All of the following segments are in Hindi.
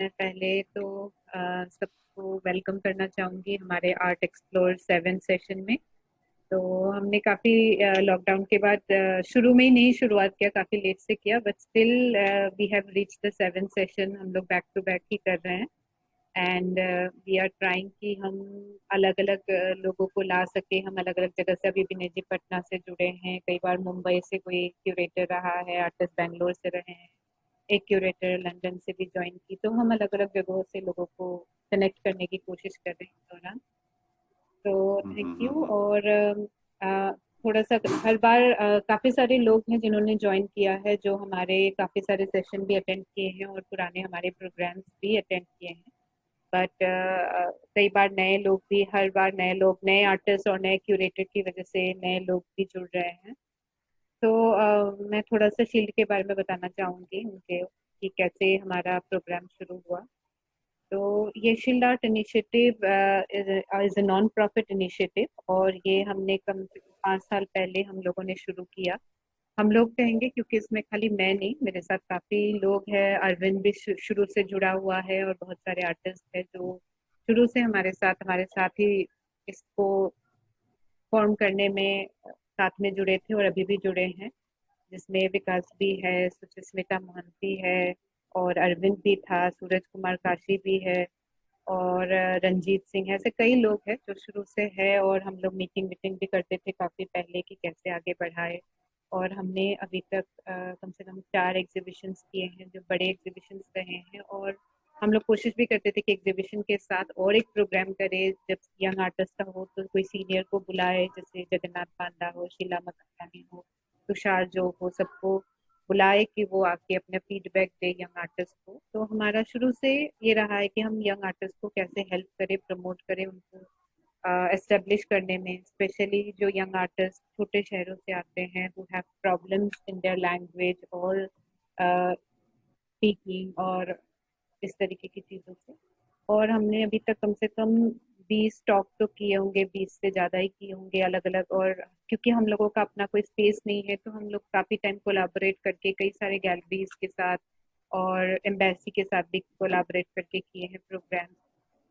मैं पहले तो सबको वेलकम करना चाहूँगी हमारे आर्ट एक्सप्लोर 7 सेशन में। तो हमने काफ़ी लॉकडाउन के बाद शुरू में ही नहीं शुरुआत किया, काफ़ी लेट से किया, but still we have reach the 7 session. हम लोग बैक टू बैक ही कर रहे हैं एंड वी आर ट्राइंग कि हम अलग अलग लोगों को ला सके। हम अलग अलग जगह से, अभी विनय जी पटना से जुड़े हैं, कई बार मुंबई से कोई क्यूरेटर रहा है, आर्टिस्ट बैंगलोर से रहे हैं, एक क्यूरेटर लंदन से भी ज्वाइन की। तो हम अलग अलग जगहों से लोगों को कनेक्ट करने की कोशिश कर रहे हैं इस दौरान। तो हम्म, थैंक हम्म, यू। हम्म, और थोड़ा सा हर बार काफ़ी सारे लोग हैं जिन्होंने ज्वाइन किया है, जो हमारे काफ़ी सारे सेशन भी अटेंड किए हैं और पुराने हमारे प्रोग्राम्स भी अटेंड किए हैं। बट कई बार नए लोग भी, हर बार नए लोग, नए आर्टिस्ट और नए क्यूरेटर की वजह से नए लोग भी जुड़ रहे हैं। तो मैं थोड़ा सा शील्ड के बारे में बताना चाहूँगी उनके कि कैसे हमारा प्रोग्राम शुरू हुआ। तो ये shield art initiative is a non profit initiative, और ये हमने कम से कम 5 साल पहले हम लोगों ने शुरू किया। हम लोग कहेंगे क्योंकि इसमें खाली मैं नहीं, मेरे साथ काफ़ी लोग हैं। अरविंद भी शुरू से जुड़ा हुआ है और बहुत सारे आर्टिस्ट हैं जो शुरू से हमारे साथ ही इसको फॉर्म करने में साथ में जुड़े थे और अभी भी जुड़े हैं। जिसमें विकास भी है, सुचिस्मिता मोहंती है, और अरविंद भी था, सूरज कुमार काशी भी है, और रंजीत सिंह है। ऐसे कई लोग हैं जो शुरू से है, और हम लोग मीटिंग मीटिंग भी करते थे काफ़ी पहले कि कैसे आगे बढ़ाए। और हमने अभी तक कम से कम 4 एग्जीबिशंस किए हैं जो बड़े एग्जीबिशंस रहे हैं। और हम लोग कोशिश भी करते थे कि एग्जीबिशन के साथ और एक प्रोग्राम करें, जब यंग आर्टिस्ट का हो तो कोई सीनियर को बुलाए, जैसे जगन्नाथ पांडा हो, शीला मकंदानी हो, तुषार जो हो, सबको बुलाए कि वो आके अपना फीडबैक दे यंग आर्टिस्ट को। तो हमारा शुरू से ये रहा है कि हम यंग आर्टिस्ट को कैसे हेल्प करें, प्रमोट करें, उनको एस्टेब्लिश करने में। स्पेशली जो यंग आर्टिस्ट छोटे शहरों से आते हैं, who have problems in their language और स्पीकिंग और इस तरीके की चीज़ों से। और हमने अभी तक कम से कम 20 टॉक तो किए होंगे, 20 से ज़्यादा ही किए होंगे अलग अलग। और क्योंकि हम लोगों का अपना कोई स्पेस नहीं है, तो हम लोग काफ़ी टाइम कोलाबोरेट करके कई सारे गैलरीज के साथ और एम्बेसी के साथ भी कोलाबोरेट करके किए हैं प्रोग्राम।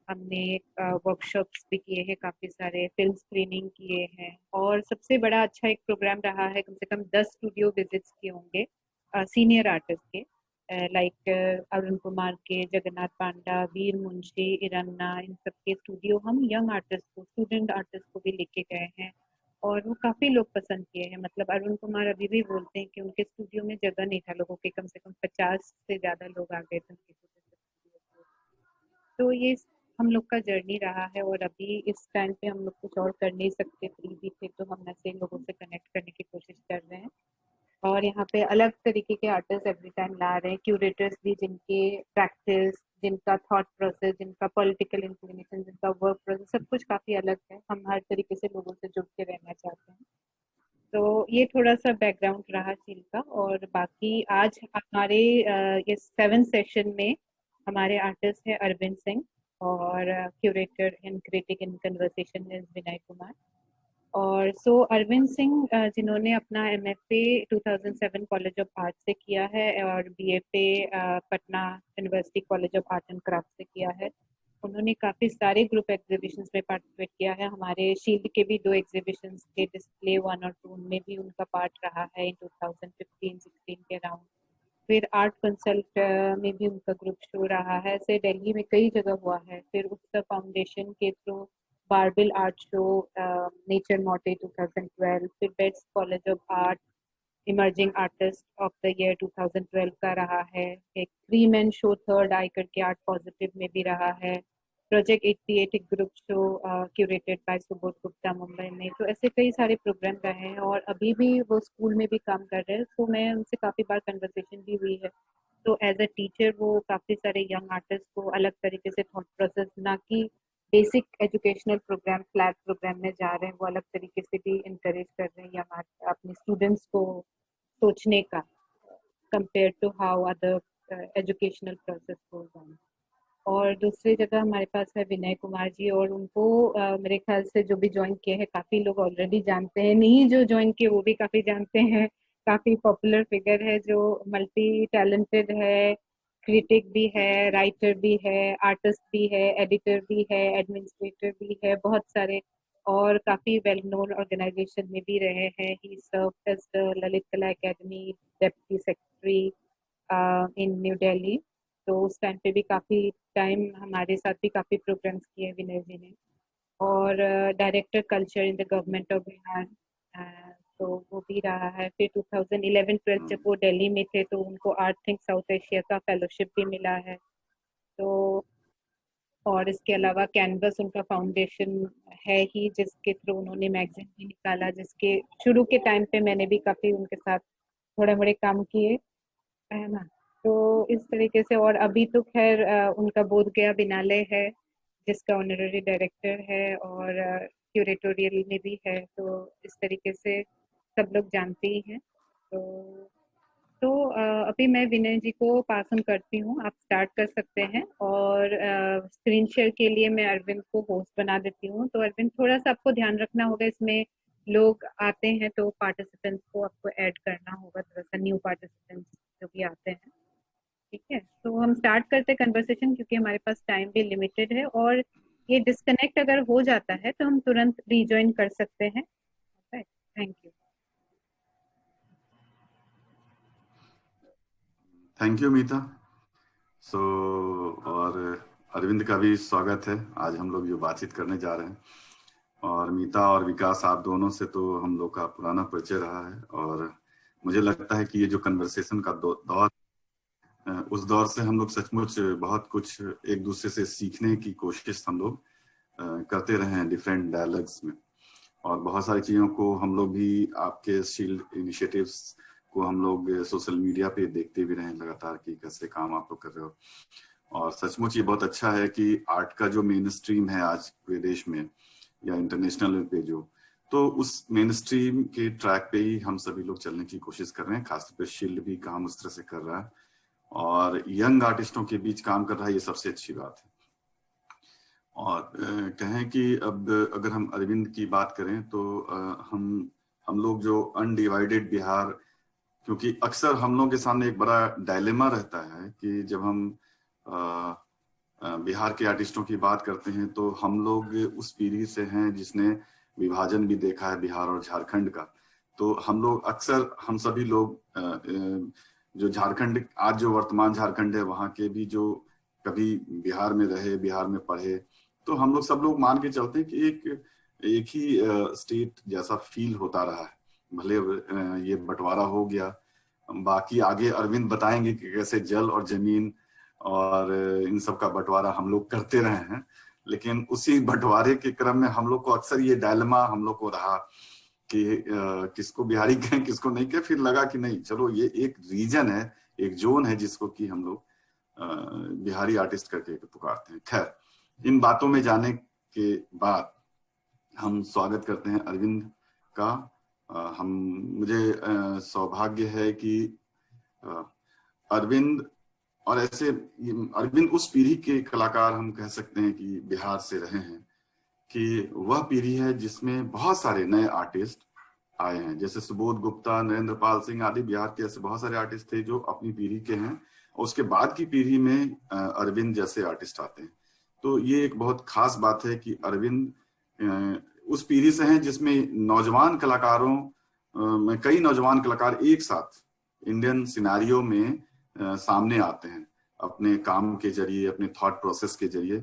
हमने वर्कशॉप्स भी किए हैं, काफ़ी सारे फिल्म स्क्रीनिंग किए हैं, और सबसे बड़ा अच्छा एक प्रोग्राम रहा है, कम से कम 10 स्टूडियो विजिट्स किए होंगे सीनियर आर्टिस्ट के, लाइक अरुण कुमार के, जगन्नाथ पांडा, वीर मुंशी, इरन्ना, इन सब के स्टूडियो हम यंग आर्टिस्ट को, स्टूडेंट आर्टिस्ट को भी लेके गए हैं। और वो काफ़ी लोग पसंद किए हैं। मतलब अरुण कुमार अभी भी बोलते हैं कि उनके स्टूडियो में जगह नहीं था लोगों के, कम से कम 50 से ज़्यादा लोग आ गए थे उनके स्टूडियो में। तो ये हम लोग का जर्नी रहा है। और अभी इस टाइम पे हम लोग कुछ और कर नहीं सकते, फ्री भी थे, तो हम ऐसे लोगों से कनेक्ट करने की कोशिश कर रहे हैं। और यहाँ पे अलग तरीके के आर्टिस्ट एवरी टाइम ला रहे हैं, क्यूरेटर्स भी जिनके प्रैक्टिस, जिनका थॉट प्रोसेस, जिनका पॉलिटिकल इंक्लिनेशन, जिनका वर्क प्रोसेस, सब कुछ काफ़ी अलग है। हम हर तरीके से लोगों से जुड़ के रहना चाहते हैं। तो ये थोड़ा सा बैकग्राउंड रहा चीज का। और बाकी आज हमारे इस 7 सेशन में हमारे आर्टिस्ट है अरविंद सिंह, और curator and critic in conversation is Vinay Kumar. और सो अरविंद सिंह जिन्होंने अपना एमएफए 2007 कॉलेज ऑफ आर्ट से किया है, और BFA Patna university college of art and craft से किया है। उन्होंने काफ़ी सारे ग्रुप एग्जीबिशंस में पार्टिसिपेट किया है। हमारे शील्ड के भी 2 एग्जीबिशंस के डिस्प्ले 1 और 2 में भी उनका पार्ट रहा है इन 2015-16 के अराउंड। फिर आर्ट कंसल्ट में भी उनका ग्रुप शो रहा है, ऐसे दिल्ली में कई जगह हुआ है। फिर उत्सव फाउंडेशन के through Barbil art show, nature मोटे 2012, फिर best college of art emerging artist of the year 2012 का रहा है। एक 3 मैन शो थर्ड आई करके आर्ट पॉजिटिव में भी रहा है। प्रोजेक्ट 88 एक group show curated bye Subodh Gupta Mumbai में। तो ऐसे कई सारे प्रोग्राम रहे हैं, और अभी भी वो स्कूल में भी काम कर रहे हैं। तो मैं उनसे काफ़ी बार कन्वर्सेशन भी हुई है। तो एज अ टीचर वो काफ़ी सारे यंग आर्टिस्ट को अलग तरीके से थॉट प्रोसेस, ना कि basic educational programme, flat programme में जा रहे हैं, वो अलग तरीके से भी इंकरेज कर रहे हैं यंग अपने स्टूडेंट्स को सोचने का, compare to how other educational process goes on. और दूसरी जगह हमारे पास है विनय कुमार जी, और उनको मेरे ख्याल से जो भी ज्वाइन किए हैं काफ़ी लोग ऑलरेडी जानते हैं, नहीं जो ज्वाइन किए वो भी काफ़ी जानते हैं। काफ़ी पॉपुलर फिगर है, जो मल्टी टैलेंटेड है, क्रिटिक भी है, राइटर भी है, आर्टिस्ट भी है, एडिटर भी है, एडमिनिस्ट्रेटर भी है, बहुत सारे और काफी वेल नोन ऑर्गेनाइजेशन में भी रहे हैं। He served as the Lalit Kala academy deputy secretary in New Delhi. तो उस टाइम पे भी काफी टाइम हमारे साथ भी काफी प्रोग्राम्स किए विनय जी ने। और director culture in the government of Bihar, तो वो भी रहा है। फिर 2011-12 जब वो दिल्ली में थे तो उनको आर्ट थिंक साउथ एशिया का फेलोशिप भी मिला है। तो और इसके अलावा कैनवस उनका फाउंडेशन है ही, जिसके थ्रू उन्होंने मैगजीन भी निकाला, जिसके शुरू के टाइम पे मैंने भी काफी उनके साथ थोड़े मोड़े काम किए, है ना। तो इस तरीके से, और अभी तो खैर उनका बोध गया बिनालय है जिसका ऑनररी डायरेक्टर है और क्यूरेटोरियल में भी है। तो इस तरीके से सब लोग जानते ही हैं। तो अभी मैं विनय जी को पास ऑन करती हूँ, आप स्टार्ट कर सकते हैं। और स्क्रीन शेयर के लिए मैं अरविंद को होस्ट बना देती हूँ। तो अरविंद, थोड़ा सा आपको ध्यान रखना होगा, इसमें लोग आते हैं तो पार्टिसिपेंट्स को आपको ऐड करना होगा, थोड़ा सा न्यू पार्टिसिपेंट्स जो भी आते हैं। ठीक है, तो हम स्टार्ट करते हैं कन्वर्सेशन, क्योंकि हमारे पास टाइम भी लिमिटेड है। और ये डिस्कनेक्ट अगर हो जाता है तो हम तुरंत रीजॉइन कर सकते हैं। Thank you. थैंक यू मीता। और अरविंद का भी स्वागत है। आज हम लोग जो बातचीत करने जा रहे हैं, और मीता और विकास, आप दोनों से तो हम लोग का पुराना परिचय रहा है। और मुझे लगता है कि ये जो कन्वर्सेशन का दौर, उस दौर से हम लोग सचमुच बहुत कुछ एक दूसरे से सीखने की कोशिश हम लोग करते रहे हैं डिफरेंट डायलॉग्स में। और बहुत सारी चीजों को हम लोग भी आपके शील्ड इनिशिएटिव्स को हम लोग सोशल मीडिया पे देखते भी रहे लगातार कि कैसे काम आप लोग कर रहे हो। और सचमुच ये बहुत अच्छा है कि आर्ट का जो मेन स्ट्रीम है आज पूरे देश में या इंटरनेशनल लेवल पे, जो तो उस मेन स्ट्रीम के ट्रैक पे ही हम सभी लोग चलने की कोशिश कर रहे हैं। खासतौर पे शील्ड भी काम उस तरह से कर रहा है और यंग आर्टिस्टों के बीच काम कर रहा है, ये सबसे अच्छी बात है। और कहें कि अब अगर हम अरविंद की बात करें तो हम लोग जो अनडिवाइडेड बिहार, क्योंकि अक्सर हम लोग के सामने एक बड़ा डायलेमा रहता है कि जब हम बिहार के आर्टिस्टों की बात करते हैं तो हम लोग उस पीढ़ी से हैं जिसने विभाजन भी देखा है बिहार और झारखंड का। तो हम लोग अक्सर, हम सभी लोग जो झारखंड, आज जो वर्तमान झारखंड है, वहाँ के भी जो कभी बिहार में रहे, बिहार में पढ़े, तो हम लोग सब लोग मान के चलते हैं कि एक ही स्टेट जैसा फील होता रहा है। भले ये बंटवारा हो गया, बाकी आगे अरविंद बताएंगे कि कैसे जल और जमीन और इन सब का बंटवारा हम लोग करते रहे हैं। लेकिन उसी बंटवारे के क्रम में हम लोग को अक्सर ये डायलेमा हम लोग को रहा कि किसको बिहारी कहें, किसको नहीं कहें। फिर लगा कि नहीं, चलो ये एक रीजन है, एक जोन है जिसको कि हम लोग बिहारी आर्टिस्ट करके पुकारते हैं। खैर, इन बातों में जाने के बाद हम स्वागत करते हैं अरविंद का। मुझे सौभाग्य है कि अरविंद, और ऐसे अरविंद उस पीढ़ी के कलाकार हम कह सकते हैं कि बिहार से रहे हैं, कि वह पीढ़ी है जिसमें बहुत सारे नए आर्टिस्ट आए हैं। जैसे सुबोध गुप्ता, नरेंद्र पाल सिंह आदि बिहार के ऐसे बहुत सारे आर्टिस्ट थे जो अपनी पीढ़ी के हैं, और उसके बाद की पीढ़ी में अरविंद जैसे आर्टिस्ट आते हैं। तो ये एक बहुत खास बात है कि अरविंद उस पीढ़ी से हैं जिसमें नौजवान कलाकारों में कई नौजवान कलाकार एक साथ इंडियन सिनारियो में सामने आते हैं अपने काम के जरिए, अपने थॉट प्रोसेस के जरिए।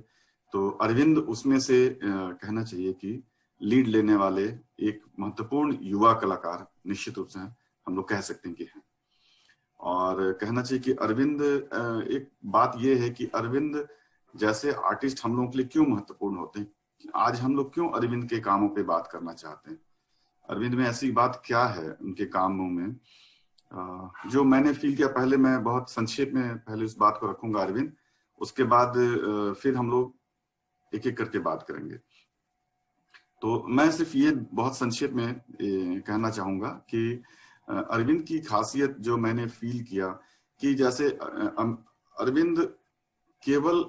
तो अरविंद उसमें से कहना चाहिए कि लीड लेने वाले एक महत्वपूर्ण युवा कलाकार निश्चित रूप से हम लोग कह सकते हैं कि हैं। और कहना चाहिए कि अरविंद, एक बात यह है कि अरविंद जैसे आर्टिस्ट हम लोगों के लिए क्यों महत्वपूर्ण होते हैं, आज हम लोग क्यों अरविंद के कामों पे बात करना चाहते हैं। अरविंद में ऐसी बात क्या है उनके कामों में जो मैंने फील किया। पहले मैं बहुत संक्षेप में पहले उस बात को रखूंगा अरविंद, उसके बाद फिर हम लोग एक एक करके बात करेंगे। तो मैं सिर्फ ये बहुत संक्षेप में कहना चाहूंगा कि अरविंद की खासियत जो मैंने फील किया कि जैसे अरविंद केवल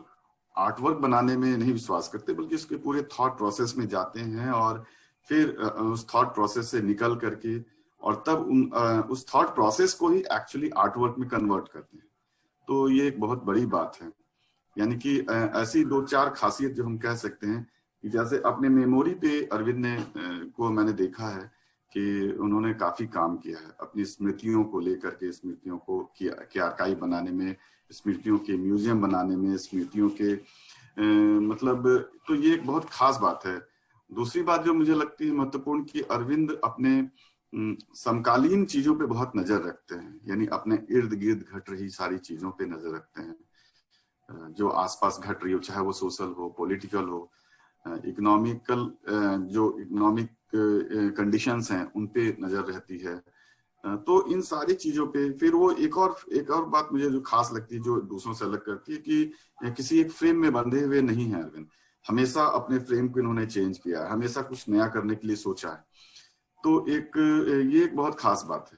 आर्टवर्क बनाने में नहीं विश्वास करते, बल्कि उसके पूरे थॉट प्रोसेस में जाते हैं और फिर उस थॉट प्रोसेस से निकल करके और तब उस थॉट प्रोसेस को ही एक्चुअली आर्टवर्क में कन्वर्ट करते हैं। तो ये एक बहुत बड़ी बात है। यानी कि ऐसी 2-4 खासियत जो हम कह सकते हैं कि जैसे अपने मेमोरी पे अरविंद ने को मैंने देखा है कि उन्होंने काफी काम किया है अपनी स्मृतियों को लेकर के, स्मृतियों को के आर्काइव बनाने में, स्मृतियों के म्यूजियम बनाने में, स्मृतियों के मतलब, तो ये एक बहुत खास बात है। दूसरी बात जो मुझे लगती है महत्वपूर्ण कि अरविंद अपने समकालीन चीजों पे बहुत नजर रखते हैं, यानी अपने इर्द गिर्द घट रही सारी चीजों पे नजर रखते हैं, जो आसपास घट रही हो, चाहे वो सोशल हो, पॉलिटिकल हो, इकोनॉमिकल, जो इकोनॉमिक कंडीशंस हैं उन पे नजर रहती है। तो इन सारी चीजों पे फिर वो एक और बात मुझे जो खास लगती है, जो दूसरों से अलग करती है, कि किसी एक फ्रेम में बंधे हुए नहीं है अरविंद। हमेशा अपने फ्रेम को इन्होंने चेंज किया है, हमेशा कुछ नया करने के लिए सोचा है। तो ये एक बहुत खास बात है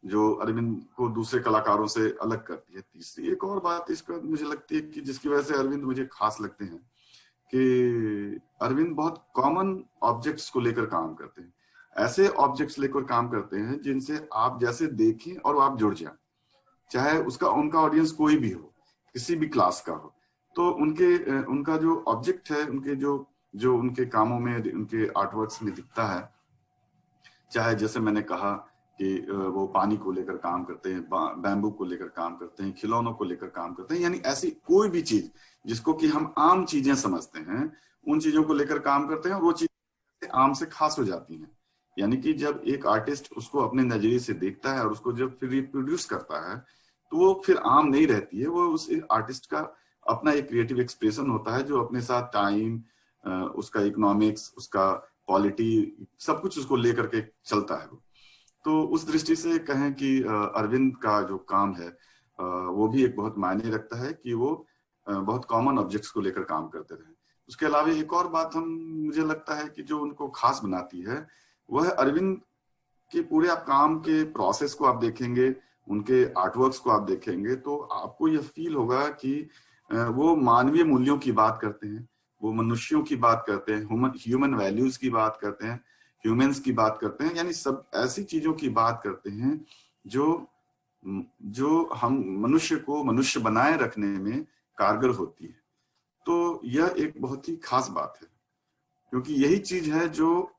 जो अरविंद को दूसरे कलाकारों से अलग करती है। तीसरी एक और बात इसका मुझे लगती है कि जिसकी वजह से अरविंद मुझे खास लगते हैं कि अरविंद बहुत कॉमन ऑब्जेक्ट्स को लेकर काम करते हैं। ऐसे ऑब्जेक्ट्स लेकर काम करते हैं जिनसे आप जैसे देखें और आप जुड़ जाएं, चाहे उनका ऑडियंस कोई भी हो, किसी भी क्लास का हो। तो उनका जो ऑब्जेक्ट है, उनके जो उनके कामों में, उनके आर्टवर्क्स में दिखता है, चाहे जैसे मैंने कहा कि वो पानी को लेकर काम करते हैं, बैम्बू को लेकर काम करते हैं, खिलौनों को लेकर काम करते हैं, यानी ऐसी कोई भी चीज जिसको कि हम आम चीजें समझते हैं, उन चीजों को लेकर काम करते हैं और वो चीजें आम से खास हो जाती हैं। यानी कि जब एक आर्टिस्ट उसको अपने नजरिए से देखता है और उसको जब फिर रिप्रोड्यूस करता है, तो वो फिर आम नहीं रहती है, वो उस आर्टिस्ट का अपना एक क्रिएटिव एक्सप्रेशन होता है जो अपने साथ टाइम, उसका इकोनॉमिक्स, उसका क्वालिटी, सब कुछ उसको लेकर के चलता है। तो उस दृष्टि से कहें कि अरविंद का जो काम है वो भी एक बहुत मायने रखता है कि वो बहुत कॉमन ऑब्जेक्ट्स को लेकर काम करते रहे। उसके अलावा एक और बात मुझे लगता है कि जो उनको खास बनाती है, वह अरविंद के पूरे आप काम के प्रोसेस को आप देखेंगे, उनके आर्टवर्क्स को आप देखेंगे, तो आपको यह फील होगा कि वो मानवीय मूल्यों की बात करते हैं, वो मनुष्यों की बात करते हैं, ह्यूमन वैल्यूज की बात करते हैं, ह्यूमंस की बात करते हैं, यानी सब ऐसी चीजों की बात करते हैं जो हम मनुष्य को मनुष्य बनाए रखने में कारगर होती है। तो यह एक बहुत ही खास बात है, क्योंकि यही चीज है जो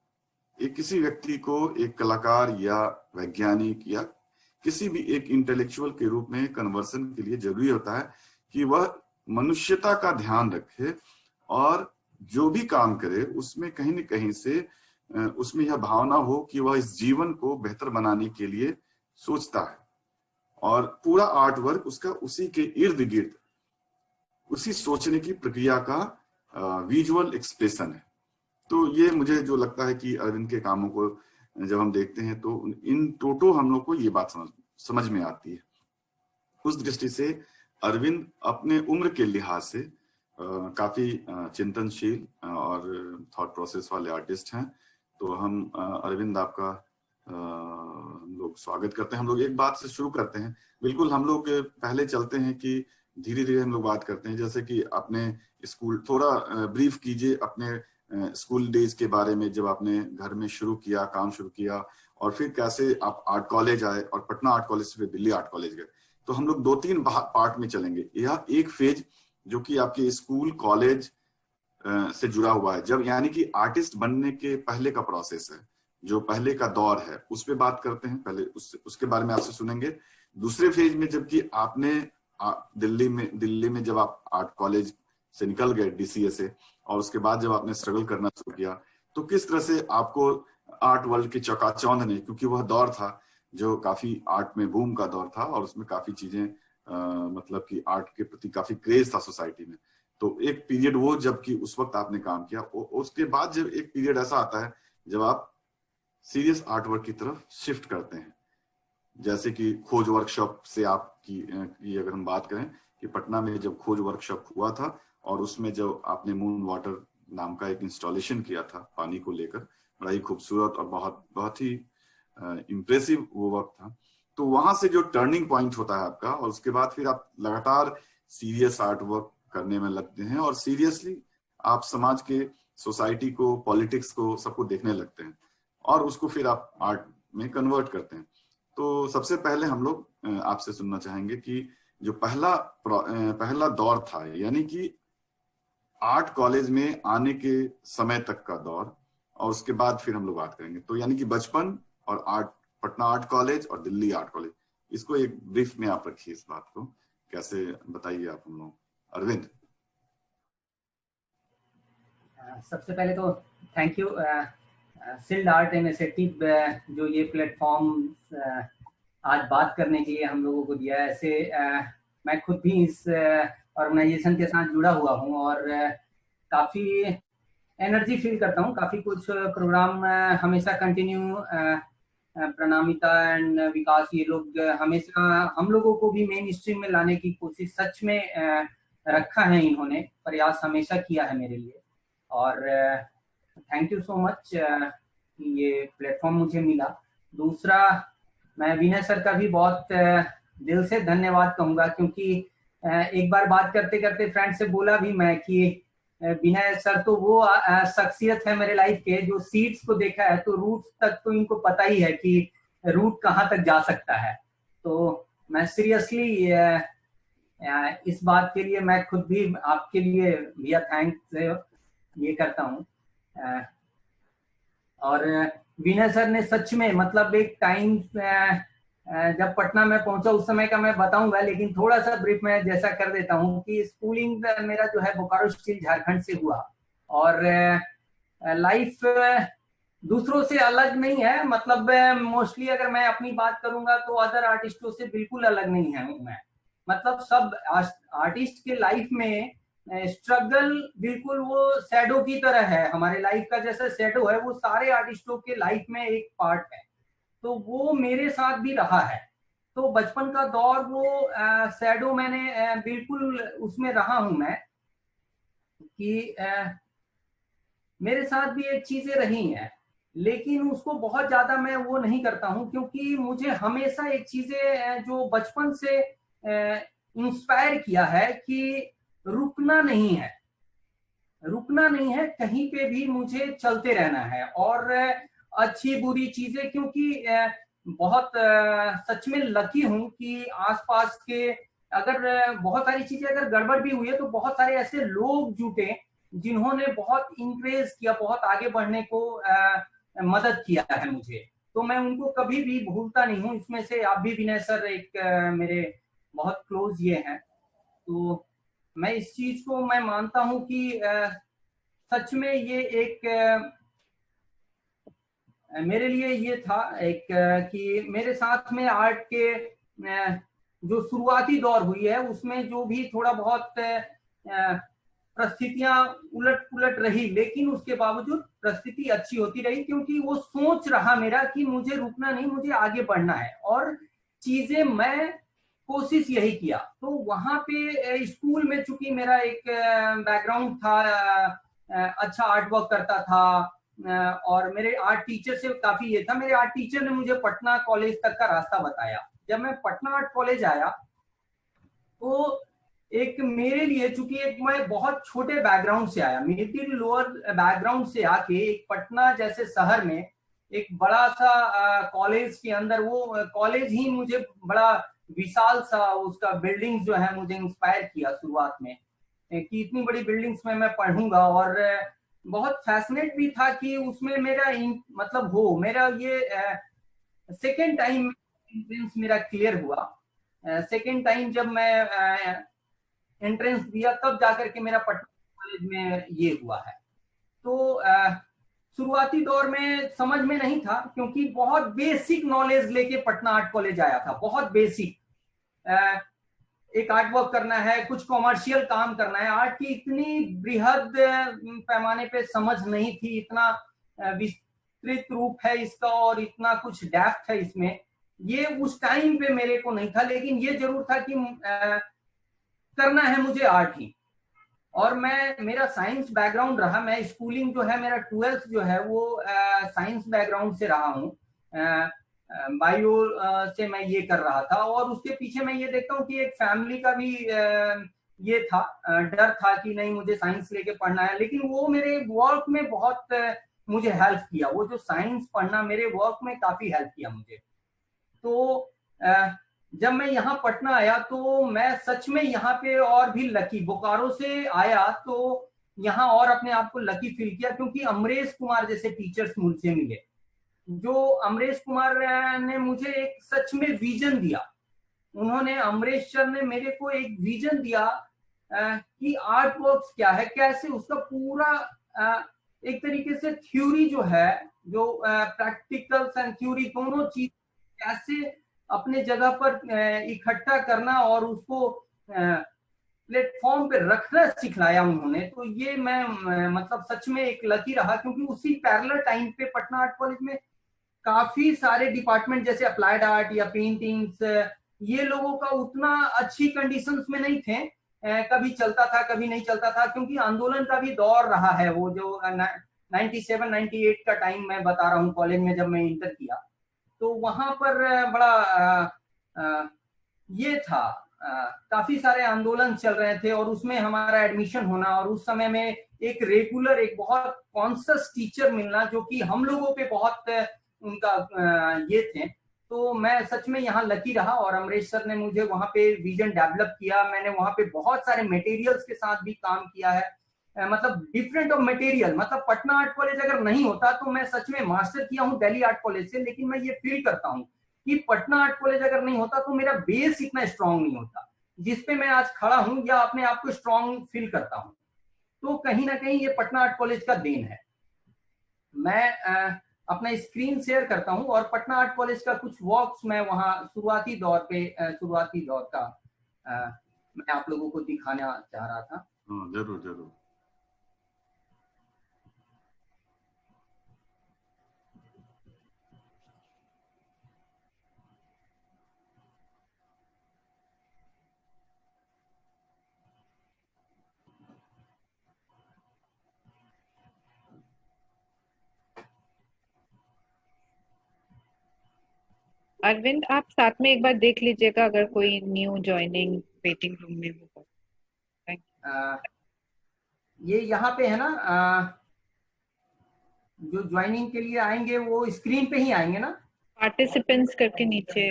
एक किसी व्यक्ति को एक कलाकार या वैज्ञानिक या किसी भी एक इंटेलेक्चुअल के रूप में कन्वर्सन के लिए जरूरी होता है कि वह मनुष्यता का ध्यान रखे और जो भी काम करे उसमें कहीं न कहीं से उसमें यह भावना हो कि वह इस जीवन को बेहतर बनाने के लिए सोचता है, और पूरा आर्ट वर्क उसका उसी के इर्द गिर्द उसी सोचने की प्रक्रिया का विजुअल एक्सप्रेशन है। तो ये मुझे जो लगता है कि अरविंद के कामों को जब हम देखते हैं तो इन टोटो हम लोग को ये बात समझ में आती है। उस दृष्टि से अरविंद अपने उम्र के लिहाज से काफी चिंतनशील और थॉट प्रोसेस वाले आर्टिस्ट हैं। तो हम अरविंद आपका हम लोग स्वागत करते हैं। हम लोग एक बात से शुरू करते हैं, बिल्कुल हम लोग पहले चलते हैं कि धीरे धीरे हम लोग बात करते हैं, जैसे कि आपने स्कूल थोड़ा ब्रीफ कीजिए अपने स्कूल डेज के बारे में, जब आपने घर में शुरू किया, काम शुरू किया, और फिर कैसे आप आर्ट कॉलेज आए और पटना आर्ट कॉलेज से दिल्ली आर्ट कॉलेज गए। तो हम लोग 2-3 पार्ट में चलेंगे। यह एक फेज जो कि आपके स्कूल कॉलेज से जुड़ा हुआ है, जब यानी कि आर्टिस्ट बनने के पहले का प्रोसेस है, जो पहले का दौर है, उस पे बात करते हैं। पहले उसके बारे में आपसे सुनेंगे। दूसरे फेज में जबकि आपने दिल्ली में जब आप आर्ट कॉलेज से निकल गए DCA से, और उसके बाद जब आपने स्ट्रगल करना शुरू किया, तो किस तरह से आपको आर्ट वर्ल्ड के चकाचौंध ने, क्योंकि वह दौर था जो काफी आर्ट में बूम का दौर था और उसमें काफी चीजें मतलब कि आर्ट के प्रति काफी क्रेज था सोसाइटी में। तो एक पीरियड वो जबकि उस वक्त आपने काम किया, उसके बाद जब एक पीरियड ऐसा आता है जब आप सीरियस आर्ट वर्क की तरफ शिफ्ट करते हैं, जैसे कि खोज वर्कशॉप से आपकी अगर हम बात करें कि पटना में जब खोज वर्कशॉप हुआ था और उसमें जब आपने मून वाटर नाम का एक इंस्टॉलेशन किया था पानी को लेकर, बड़ा ही खूबसूरत और बहुत ही इम्प्रेसिव वो वक्त था। तो वहां से जो टर्निंग पॉइंट होता है आपका, और उसके बाद फिर आप लगातार सीरियस आर्ट वर्क करने में लगते हैं और सीरियसली आप समाज के, सोसाइटी को, पॉलिटिक्स को, सबको देखने लगते हैं और उसको फिर आप आर्ट में कन्वर्ट करते हैं। तो सबसे पहले हम लोग आपसे सुनना चाहेंगे कि जो पहला दौर था, यानी कि आर्ट कॉलेज में आने के समय तक का दौर, और उसके बाद फिर हम लोग बात करेंगे। तो यानी कि बचपन और आर्ट, पटना आर्ट कॉलेज और दिल्ली आर्ट कॉलेज, इसको एक ब्रीफ में आप रखिए, इस बात को कैसे बताइए आप हम लोग, अरविंद। सबसे पहले तो thank you Sild art initiative, जो ये प्लेटफॉर्म आज बात करने के लिए हम लोगों को दिया है। ऐसे मैं खुद भी इस ऑर्गेनाइजेशन के साथ जुड़ा हुआ हूँ और काफ़ी एनर्जी फील करता हूँ। काफ़ी कुछ प्रोग्राम हमेशा कंटिन्यू, प्रणामिता एंड विकास, ये लोग हमेशा हम लोगों को भी मेन स्ट्रीम में लाने की कोशिश सच में रखा है, इन्होंने प्रयास हमेशा किया है मेरे लिए। और थैंक यू सो मच कि ये प्लेटफॉर्म मुझे मिला। दूसरा, मैं विनय सर का भी बहुत दिल से धन्यवाद कहूँगा, क्योंकि एक बार बात करते करते फ्रेंड से बोला भी मैं कि विनय सर तो वो शख्सियत है मेरे लाइफ के, जो सीड्स को देखा है तो रूट तक तो इनको पता ही है कि रूट कहाँ तक जा सकता है। तो मैं सीरियसली इस बात के लिए मैं खुद भी आपके लिए भैया थैंक्स ये करता हूँ। और विनय सर ने सच में मतलब एक टाइम जब पटना में पहुंचा उस समय का मैं बताऊंगा, लेकिन थोड़ा सा ब्रीफ में जैसा कर देता हूं कि स्कूलिंग मेरा जो है बोकारो स्टील झारखंड से हुआ, और लाइफ दूसरों से अलग नहीं है। मतलब मोस्टली अगर मैं अपनी बात करूंगा तो अदर आर्टिस्टों से बिल्कुल अलग नहीं है मैं। मतलब सब आर्टिस्ट के लाइफ में स्ट्रगल बिल्कुल वो शैडो की तरह है। हमारे लाइफ का जैसा शैडो है, वो सारे आर्टिस्टों के लाइफ में एक पार्ट है। तो वो मेरे साथ भी रहा है। तो बचपन का दौर वो शैडो मैंने बिल्कुल उसमें रहा हूं मैं, कि मेरे साथ भी एक चीजें रही हैं, लेकिन उसको बहुत ज्यादा मैं वो नहीं करता हूं, क्योंकि मुझे हमेशा एक चीजें जो बचपन से इंस्पायर किया है कि रुकना नहीं है, रुकना नहीं है, कहीं पे भी मुझे चलते रहना है। और अच्छी बुरी चीजें, क्योंकि बहुत सच में लकी हूं कि आसपास के अगर बहुत सारी चीजें अगर गड़बड़ भी हुई है तो बहुत सारे ऐसे लोग जुटे जिन्होंने बहुत इंकरेज किया, बहुत आगे बढ़ने को मदद किया है मुझे। तो मैं उनको कभी भी भूलता नहीं हूँ। इसमें से आप भी विनय सर एक मेरे बहुत क्लोज ये हैं। तो मैं इस चीज को मैं मानता हूं कि सच में ये एक मेरे लिए ये था एक कि मेरे साथ में आर्ट के जो शुरुआती दौर हुई है उसमें जो भी थोड़ा बहुत परिस्थितियां उलट पुलट रही, लेकिन उसके बावजूद परिस्थिति अच्छी होती रही, क्योंकि वो सोच रहा मेरा कि मुझे रुकना नहीं, मुझे आगे बढ़ना है। और चीजें मैं कोशिश यही किया। तो वहां पे स्कूल में चूंकि मेरा एक बैकग्राउंड था, अच्छा आर्ट वर्क करता था, और मेरे आर्ट टीचर से काफी ये था, मेरे आर्ट टीचर ने मुझे पटना कॉलेज तक का रास्ता बताया। जब मैं पटना आर्ट कॉलेज आया तो एक मेरे लिए, चूंकि एक मैं बहुत छोटे बैकग्राउंड से आया, मिडिल लोअर बैकग्राउंड से आके एक पटना जैसे शहर में एक बड़ा सा कॉलेज के अंदर, वो कॉलेज ही मुझे बड़ा विशाल सा उसका बिल्डिंग जो है मुझे इंस्पायर किया शुरुआत में, कि इतनी बड़ी बिल्डिंग्स में मैं पढ़ूंगा। और बहुत फैसिनेट भी था कि उसमें मेरा मतलब हो, मेरा ये सेकेंड टाइम एंट्रेंस मेरा क्लियर हुआ। सेकेंड टाइम जब मैं एंट्रेंस दिया तब जाकर के मेरा पटना कॉलेज में ये हुआ है। तो शुरुआती दौर में समझ में नहीं था, क्योंकि बहुत बेसिक नॉलेज लेके पटना आर्ट कॉलेज आया था, बहुत बेसिक। एक आर्ट वर्क करना है, कुछ कॉमर्शियल काम करना है, आर्ट की इतनी बृहद पैमाने पे समझ नहीं थी, इतना विस्तृत रूप है इसका और इतना कुछ डेप्थ है इसमें, ये उस टाइम पे मेरे को नहीं था। लेकिन ये जरूर था कि करना है मुझे आर्ट ही। और मेरा साइंस बैकग्राउंड रहा, मैं स्कूलिंग जो है मेरा 12th जो है वो साइंस बैकग्राउंड से रहा हूँ, बायो से मैं ये कर रहा था। और उसके पीछे मैं ये देखता हूँ कि एक फैमिली का भी ये था, डर था कि नहीं मुझे साइंस लेके पढ़ना है, लेकिन वो मेरे वर्क में बहुत मुझे हेल्प किया। वो जो साइंस पढ़ना मेरे वर्क में काफी हेल्प किया मुझे। तो जब मैं यहाँ पटना आया तो मैं सच में यहाँ पे और भी लकी, बोकारो से आया तो यहाँ और अपने आप को लकी फील किया, क्योंकि अमरेश कुमार जैसे टीचर्स मुझे मिले, जो अमरेश कुमार ने मुझे एक सच में विजन दिया। उन्होंने, अमरेश सर ने मेरे को एक विजन दिया कि आर्ट वर्क्स क्या है, कैसे उसका पूरा एक तरीके से थ्योरी जो है, जो प्रैक्टिकल्स एंड थ्योरी दोनों चीज कैसे अपने जगह पर इकट्ठा करना और उसको प्लेटफॉर्म पे रखना सिखलाया उन्होंने। तो ये मैं मतलब सच में एक लकी रहा, क्योंकि उसी पैरेलल टाइम पे पटना आर्ट कॉलेज में काफी सारे डिपार्टमेंट जैसे अप्लाइड आर्ट या पेंटिंग्स, ये लोगों का उतना अच्छी कंडीशंस में नहीं थे, कभी चलता था कभी नहीं चलता था, क्योंकि आंदोलन का भी दौर रहा है। वो जो 97 98 का टाइम मैं बता रहा हूँ, कॉलेज में जब मैं इंटर किया तो वहां पर बड़ा ये था, काफी सारे आंदोलन चल रहे थे और उसमें हमारा एडमिशन होना, और उस समय में एक रेगुलर, एक बहुत कॉन्शियस टीचर मिलना जो कि हम लोगों पे बहुत उनका ये थे। तो मैं सच में यहाँ लकी रहा और अमरेश सर ने मुझे वहाँ पे विजन डेवलप किया। मैंने वहाँ पे बहुत सारे मटेरियल्स के साथ भी काम किया है, मतलब डिफरेंट ऑफ मटेरियल। मतलब पटना आर्ट कॉलेज अगर नहीं होता तो मैं सच में मास्टर किया हूँ दिल्ली आर्ट कॉलेज से, लेकिन मैं ये फील करता हूँ कि पटना आर्ट कॉलेज अगर नहीं होता तो मेरा बेस इतना स्ट्रांग नहीं होता जिसपे मैं आज खड़ा हूँ या अपने आप को स्ट्रांग फील करता हूँ। तो कहीं ना कहीं ये पटना आर्ट कॉलेज का देन है। मैं अपना स्क्रीन शेयर करता हूँ और पटना आर्ट कॉलेज का कुछ वर्क्स मैं वहाँ शुरुआती दौर का मैं आप लोगों को दिखाना चाह रहा था। जरूर जरूर। अरविंद, आप साथ में एक बार देख लीजिएगा अगर कोई न्यू ज्वाइनिंग वेटिंग रूम में होगा। थैंक ये यहाँ पे है ना, जो ज्वाइनिंग के लिए आएंगे वो स्क्रीन पे ही आएंगे ना? पार्टिसिपेंट्स करके नीचे।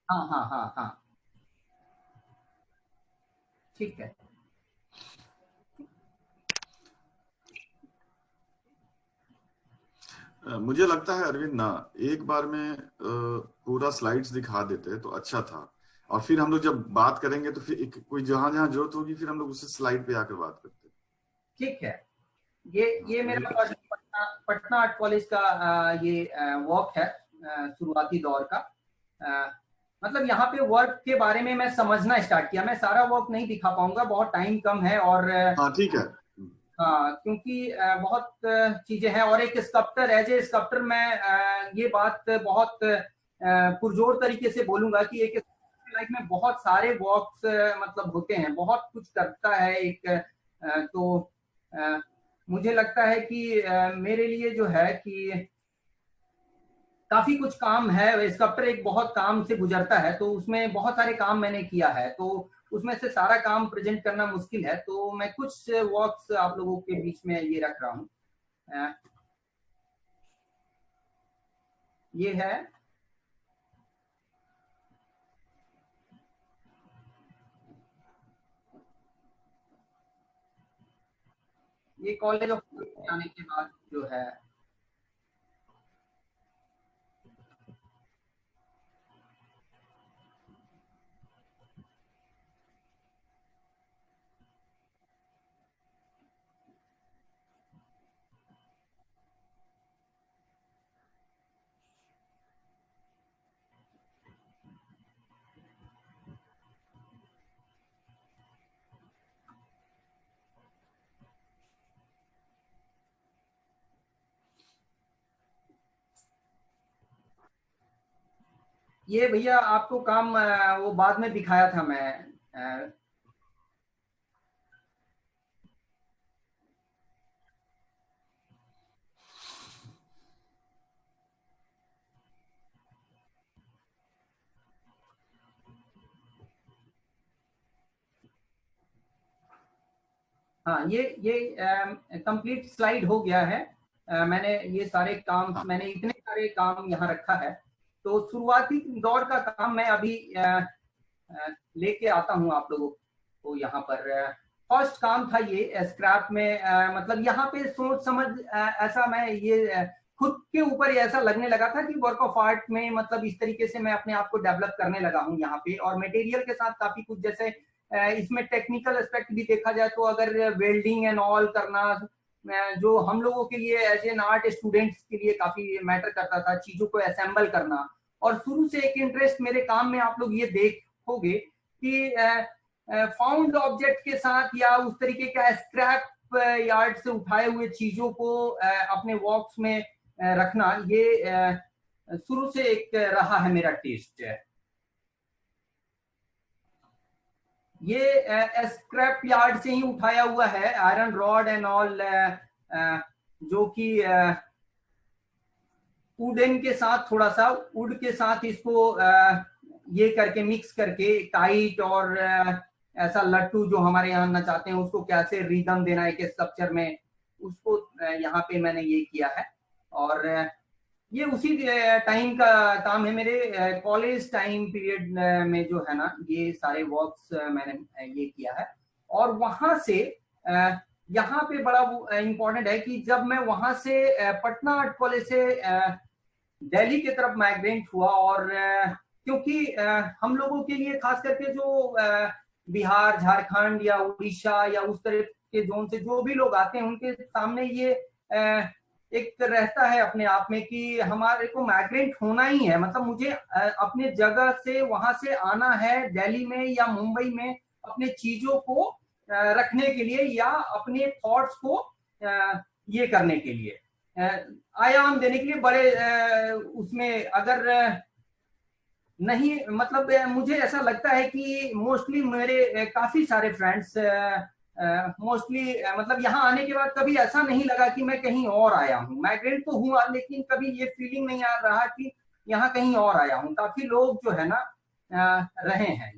हाँ हाँ हाँ हाँ, ठीक है। मुझे लगता है अरविंद ना, एक बार में पूरा स्लाइड्स दिखा देते तो अच्छा था, और फिर हम लोग जब बात करेंगे तो फिर कोई जहां जहां जरूरत होगी फिर हम लोग उसी स्लाइड पे आकर बात करते। ठीक है। ये मेरा पटना आर्ट कॉलेज का ये वर्क है शुरुआती दौर का। मतलब यहाँ पे वर्क के बारे में मैं समझना स्टार्ट किया। मैं सारा वर्क नहीं दिखा पाऊंगा, बहुत टाइम कम है, और हाँ ठीक है। हाँ, क्योंकि बहुत चीजें हैं, और एक स्कल्प्टर, एज ए स्कल्प्टर मैं ये बात बहुत पुरजोर तरीके से बोलूंगा कि एक लाइफ में बहुत सारे वर्क्स मतलब होते हैं, बहुत कुछ करता है एक। तो मुझे लगता है कि मेरे लिए जो है कि काफी कुछ काम है। स्कल्प्टर एक बहुत काम से गुजरता है, तो उसमें बहुत सारे काम मैंने किया है, तो उसमें से सारा काम प्रेजेंट करना मुश्किल है, तो मैं कुछ वर्क्स आप लोगों के बीच में ये रख रहा हूँ। ये है, ये कॉलेज ऑफ आने के बाद जो है, ये भैया आपको काम वो बाद में दिखाया था मैं। हाँ, ये कंप्लीट स्लाइड हो गया है। मैंने ये सारे काम, मैंने इतने सारे काम यहाँ रखा है। तो शुरुआती दौर का काम मैं अभी लेके आता हूँ आप लोगों को यहाँ पर। फर्स्ट काम था ये स्क्रैप में, मतलब यहाँ पे सोच समझ ऐसा मैं ये खुद के ऊपर ऐसा लगने लगा था कि वर्क ऑफ आर्ट में मतलब इस तरीके से मैं अपने आप को डेवलप करने लगा हूँ यहाँ पे। और मटेरियल के साथ काफी कुछ, जैसे इसमें टेक्निकल एस्पेक्ट भी देखा जाए तो अगर वेल्डिंग एंड ऑल करना जो हम लोगों के लिए एज एन आर्ट स्टूडेंट्स के लिए काफी मैटर करता था, चीजों को असेंबल करना। और शुरू से एक इंटरेस्ट मेरे काम में आप लोग ये देखोगे कि फाउंड ऑब्जेक्ट के साथ या उस तरीके का स्क्रैप यार्ड से उठाए हुए चीजों को अपने वॉक्स में रखना, ये शुरू से एक रहा है मेरा टेस्ट। ये स्क्रैप यार्ड से ही उठाया हुआ है, आयरन रॉड एंड ऑल, जो कि वुडन के साथ थोड़ा सा वुड के साथ इसको ये करके मिक्स करके काइट और ऐसा लट्टू जो हमारे यहाँ नचाते हैं उसको कैसे रिदम देना है एक स्ट्रक्चर में, उसको यहाँ पे मैंने ये किया है। और ये उसी टाइम का काम है, मेरे कॉलेज टाइम पीरियड में जो है ना ये सारे वर्क्स मैंने ये किया है। और वहां से यहाँ पे बड़ा इम्पोर्टेंट है कि जब मैं वहां से पटना आर्ट कॉलेज से दिल्ली की तरफ माइग्रेट हुआ, और क्योंकि हम लोगों के लिए खास करके जो बिहार, झारखंड या उड़ीसा या उस तरह के जोन से जो भी लोग आते हैं उनके सामने ये एक रहता है अपने आप में कि हमारे को माइग्रेंट होना ही है, मतलब मुझे अपने जगह से वहां से आना है दिल्ली में या मुंबई में अपने चीजों को रखने के लिए या अपने थॉट्स को ये करने के लिए, आयाम देने के लिए। बड़े उसमें अगर नहीं, मतलब मुझे ऐसा लगता है कि मोस्टली मेरे काफी सारे फ्रेंड्स मोस्टली मतलब यहाँ आने के बाद कभी ऐसा नहीं लगा कि मैं कहीं और आया हूँ। माइग्रेंट तो हुआ लेकिन कभी ये फीलिंग नहीं आ रहा कि यहाँ कहीं और आया हूँ। काफी लोग जो है ना रहे हैं।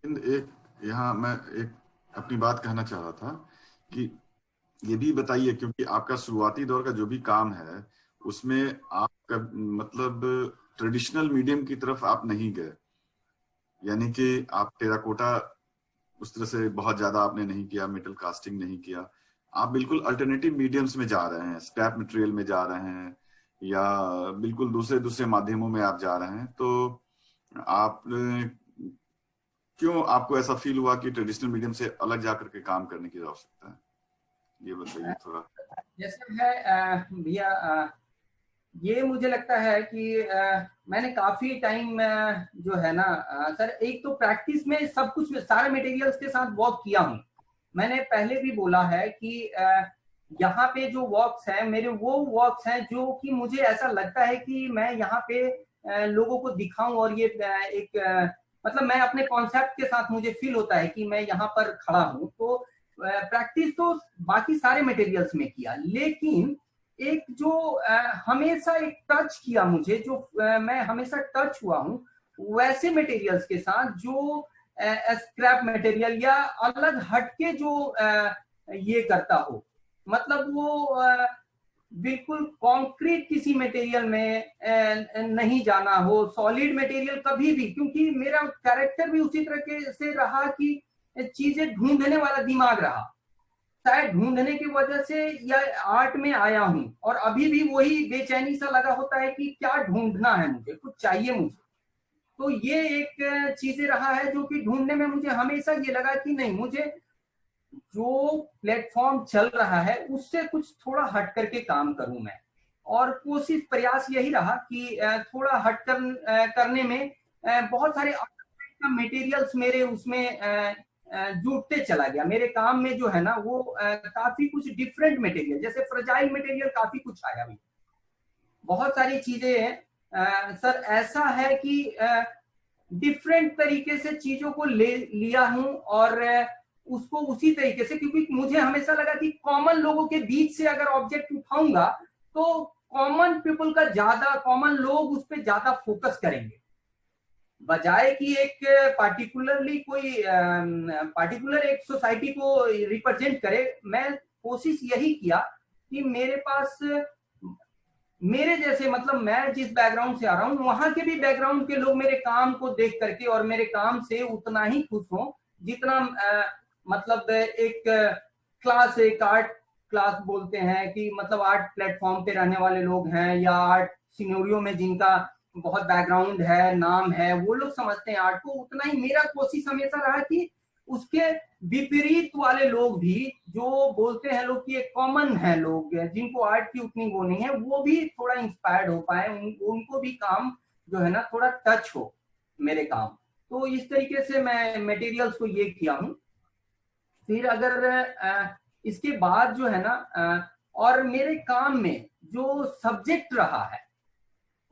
एक यहाँ मैं एक अपनी बात कहना चाह रहा था कि ये भी बताइए, क्योंकि आपका शुरुआती दौर का जो भी काम है उसमें आप मतलब ट्रेडिशनल मीडियम की तरफ आप नहीं गए, यानी कि आप टेराकोटा उस तरह से बहुत ज्यादा आपने नहीं किया, मेटल कास्टिंग नहीं किया, आप बिल्कुल अल्टरनेटिव मीडियम्स में जा रहे हैं, स्क्रैप मटेरियल में जा रहे हैं या बिल्कुल दूसरे माध्यमों में आप जा रहे हैं। तो आप क्यों, आपको ऐसा फील हुआ कि ट्रेडिशनल मीडियम से अलग जाकर के काम करने की आवश्यकता है, ये बताइए थोड़ा। जैसे है भैया, ये मुझे लगता है कि मैंने काफी टाइम जो है ना सर, एक तो प्रैक्टिस में सब कुछ सारे मटेरियल्स के साथ वर्क किया हूँ। मैंने पहले भी बोला है कि यहाँ पे जो वर्क्स हैं मेरे, वो वर्क्स हैं जो कि मुझे ऐसा लगता है कि मैं यहाँ पे लोगों को दिखाऊं, और ये एक मतलब मैं अपने कॉन्सेप्ट के साथ मुझे फील होता है कि मैं यहाँ पर खड़ा हूँ। तो प्रैक्टिस तो बाकी सारे मटेरियल्स में किया, लेकिन एक जो हमेशा एक टच किया मुझे, जो मैं हमेशा टच हुआ हूँ वैसे मटेरियल्स के साथ जो स्क्रैप मटेरियल या अलग हटके जो ये करता हो, मतलब वो बिल्कुल कॉन्क्रीट किसी मटेरियल में नहीं जाना हो, सॉलिड मटेरियल कभी भी, क्योंकि मेरा कैरेक्टर भी उसी तरह से रहा कि चीजें ढूंढने वाला दिमाग रहा। शायद ढूंढने की वजह से या आर्ट में आया हूं, और अभी भी वही बेचैनी सा लगा होता है कि क्या ढूंढना है, मुझे कुछ चाहिए मुझे। तो ये एक चीजें रहा है जो कि ढूंढने में मुझे हमेशा ये लगा कि नहीं, मुझे जो प्लेटफॉर्म चल रहा है उससे कुछ थोड़ा हट करके काम करूं मैं। और कोशिश प्रयास यही रहा कि थोड़ा हट करने में बहुत सारे मटेरियल्स मेरे उसमें जुटते चला गया। मेरे काम में जो है ना वो काफी कुछ डिफरेंट मटेरियल, जैसे फ्रेजाइल मटेरियल काफी कुछ आया भी, बहुत सारी चीजें हैं सर। ऐसा है कि डिफरेंट तरीके से चीजों को लिया हूं और उसको उसी तरीके से, क्योंकि मुझे हमेशा लगा कि कॉमन लोगों के बीच से अगर ऑब्जेक्ट उठाऊंगा तो कॉमन पीपल का ज्यादा, कॉमन लोग उस पर ज्यादा फोकस करेंगे, बजाय कि एक पार्टिकुलर एक सोसाइटी को रिप्रेजेंट करे। मैं कोशिश यही किया कि मेरे पास मेरे जैसे, मतलब मैं जिस बैकग्राउंड से आ रहा हूँ वहां के भी बैकग्राउंड के लोग मेरे काम को देख करके और मेरे काम से उतना ही खुश हो जितना मतलब एक क्लास, एक आर्ट क्लास बोलते हैं कि मतलब आर्ट प्लेटफॉर्म पे रहने वाले लोग हैं या आर्ट सिनेरियो में जिनका बहुत बैकग्राउंड है, नाम है, वो लोग समझते हैं आर्ट को। उतना ही मेरा कोशिश हमेशा रहा कि उसके विपरीत वाले लोग भी, जो बोलते हैं लोग कि एक कॉमन है लोग जिनको आर्ट की उतनी वो नहीं है, वो भी थोड़ा इंस्पायर्ड हो पाए, उनको भी काम जो है ना थोड़ा टच हो मेरे काम। तो इस तरीके से मैं मटेरियल्स को ये किया हूँ। फिर अगर इसके बाद जो है ना और मेरे काम में जो सब्जेक्ट रहा है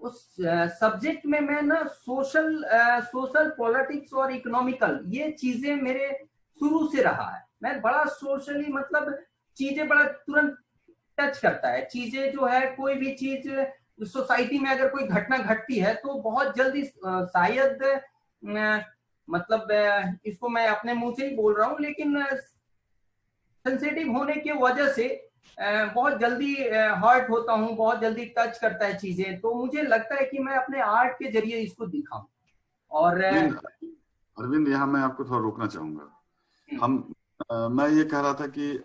उस सब्जेक्ट में मैं ना सोशल पॉलिटिक्स और इकोनॉमिकल ये चीजें मेरे शुरू से रहा है। मैं बड़ा सोशली, मतलब चीजें बड़ा तुरंत टच करता है। चीजें जो है, कोई भी चीज सोसाइटी में अगर कोई घटना घटती है तो बहुत जल्दी शायद मतलब इसको मैं अपने मुंह से ही बोल रहा हूँ, लेकिन सेंसिटिव होने की वजह से बहुत जल्दी हर्ट होता हूँ, बहुत जल्दी टच करता है चीजें। तो मुझे लगता है कि मैं अपने आर्ट के जरिए इसको दिखाऊं। और अरविंद, यहाँ मैं आपको थोड़ा रोकना चाहूंगा। मैं ये कह रहा था कि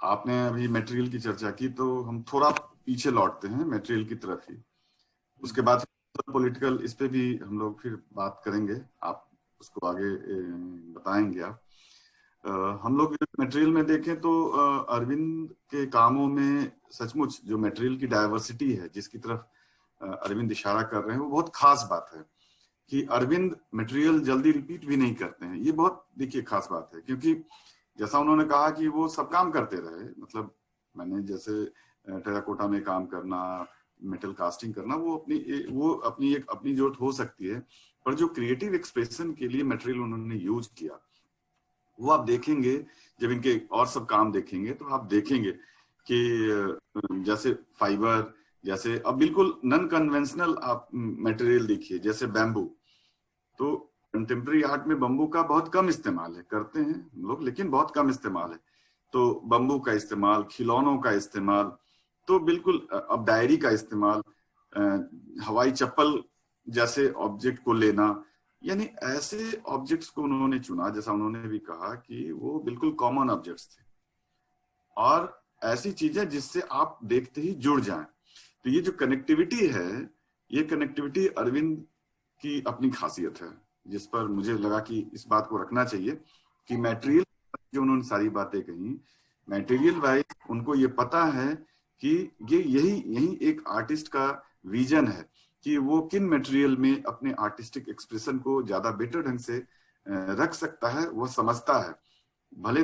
आपने अभी मटेरियल की चर्चा की, तो हम थोड़ा पीछे लौटते हैं मटेरियल की तरफ ही। उसके बाद पॉलिटिकल, इस पे भी हम लोग फिर बात करेंगे, आप उसको आगे बताएंगे आप। हम लोग मटेरियल में देखें तो अरविंद के कामों में सचमुच जो मटेरियल की डाइवर्सिटी है जिसकी तरफ अरविंद इशारा कर रहे हैं, वो बहुत खास बात है कि अरविंद मटेरियल जल्दी रिपीट भी नहीं करते हैं। ये बहुत देखिए खास बात है, क्योंकि जैसा उन्होंने कहा कि वो सब काम करते रहे, मतलब मैंने जैसे टेराकोटा में काम करना, मेटल कास्टिंग करना, वो अपनी एक अपनी जरूरत हो सकती है, पर जो क्रिएटिव एक्सप्रेशन के लिए मटेरियल उन्होंने यूज किया वो आप देखेंगे। जब इनके और सब काम देखेंगे तो आप देखेंगे कि जैसे फाइबर, जैसे अब बिल्कुल नॉन कन्वेंशनल आप मटेरियल देखिए, जैसे बैम्बू। तो कंटेम्प्रेरी आर्ट में बम्बू का बहुत कम इस्तेमाल है, करते हैं हम लोग लेकिन बहुत कम इस्तेमाल है। तो बम्बू का इस्तेमाल, खिलौनों का इस्तेमाल, तो बिल्कुल अब डायरी का इस्तेमाल, हवाई चप्पल जैसे ऑब्जेक्ट को लेना, यानी ऐसे ऑब्जेक्ट्स को उन्होंने चुना, जैसा उन्होंने भी कहा कि वो बिल्कुल कॉमन ऑब्जेक्ट्स थे और ऐसी चीजें जिससे आप देखते ही जुड़ जाएं। तो ये जो कनेक्टिविटी है, ये कनेक्टिविटी अरविंद की अपनी खासियत है, जिस पर मुझे लगा कि इस बात को रखना चाहिए कि मटेरियल, जो उन्होंने सारी बातें कही, मटेरियल वाइज उनको ये पता है कि ये यही एक आर्टिस्ट का विजन है कि वो किन मटेरियल में अपने आर्टिस्टिक एक्सप्रेशन को ज्यादा बेटर ढंग से रख सकता है, वो समझता है। भले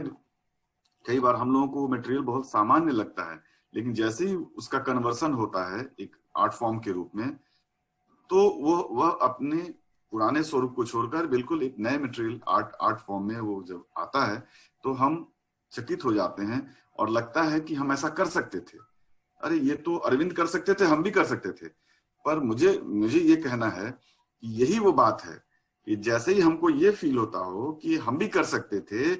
कई बार हम लोगों को मटेरियल बहुत सामान्य लगता है, लेकिन जैसे ही उसका कन्वर्सन होता है एक आर्ट फॉर्म के रूप में, तो वह अपने पुराने स्वरूप को छोड़कर बिल्कुल एक नए मटेरियल आर्ट फॉर्म में वो जब आता है तो हम चकित हो जाते हैं और लगता है कि हम ऐसा कर सकते थे। अरे ये तो अरविंद कर सकते थे, हम भी कर सकते थे। पर मुझे ये कहना है कि यही वो बात है कि जैसे ही हमको ये फील होता हो कि हम भी कर सकते थे,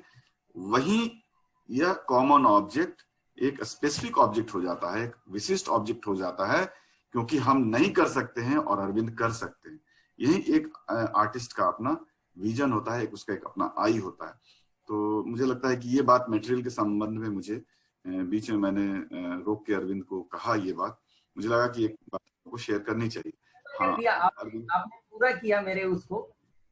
वही यह कॉमन ऑब्जेक्ट एक स्पेसिफिक ऑब्जेक्ट हो जाता है, एक विशिष्ट ऑब्जेक्ट हो जाता है, क्योंकि हम नहीं कर सकते हैं और अरविंद कर सकते हैं। यही एक आर्टिस्ट का अपना विजन होता है, एक उसका एक अपना आई होता है। तो मुझे लगता है कि ये बात मटेरियल के संबंध में मुझे बीच में मैंने रोक के अरविंद को कहा, ये बात मुझे लगा कि एक बात को शेयर करनी चाहिए। हाँ, आपने पूरा किया मेरे उसको।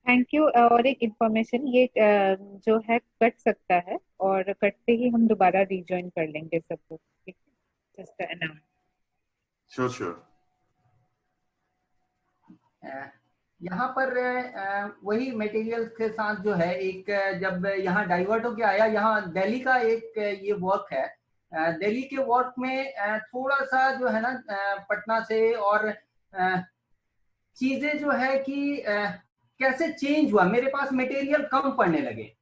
Thank you. और एक इंफॉर्मेशन, ये जो है कट सकता है और कटते ही हम दोबारा रिजॉइन कर लेंगे सबको, ठीक है? Just announce. श्योर। यहाँ पर वही मटेरियल के साथ जो है एक, जब यहाँ डाइवर्ट होके आया, यहाँ दिल्ली का एक ये वर्क है। दिल्ली के वर्क में थोड़ा सा जो है ना पटना से और चीजें जो है कि कैसे चेंज हुआ, मेरे पास मटेरियल कम पड़ने लगे।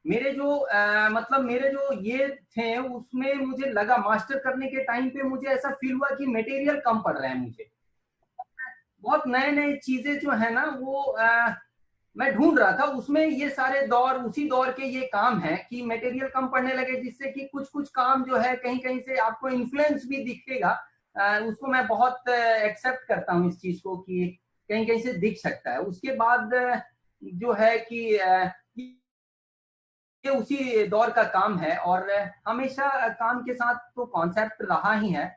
मेरे जो मतलब मेरे जो ये थे उसमें मुझे लगा मास्टर करने के टाइम पे मुझे ऐसा फील हुआ कि मटेरियल कम पड़ रहे हैं मुझे। बहुत नए चीजें जो है ना वो मैं ढूंढ रहा था उसमें। ये सारे दौर उसी दौर के ये काम है कि मटेरियल कम पड़ने लगे, जिससे कि कुछ काम जो है कहीं से आपको इन्फ्लुएंस भी दिखेगा उसको मैं बहुत एक्सेप्ट करता हूँ इस चीज को कि कहीं कहीं से दिख सकता है। उसके बाद जो है कि ये उसी दौर का काम है और हमेशा काम के साथ तो कॉन्सेप्ट रहा ही है।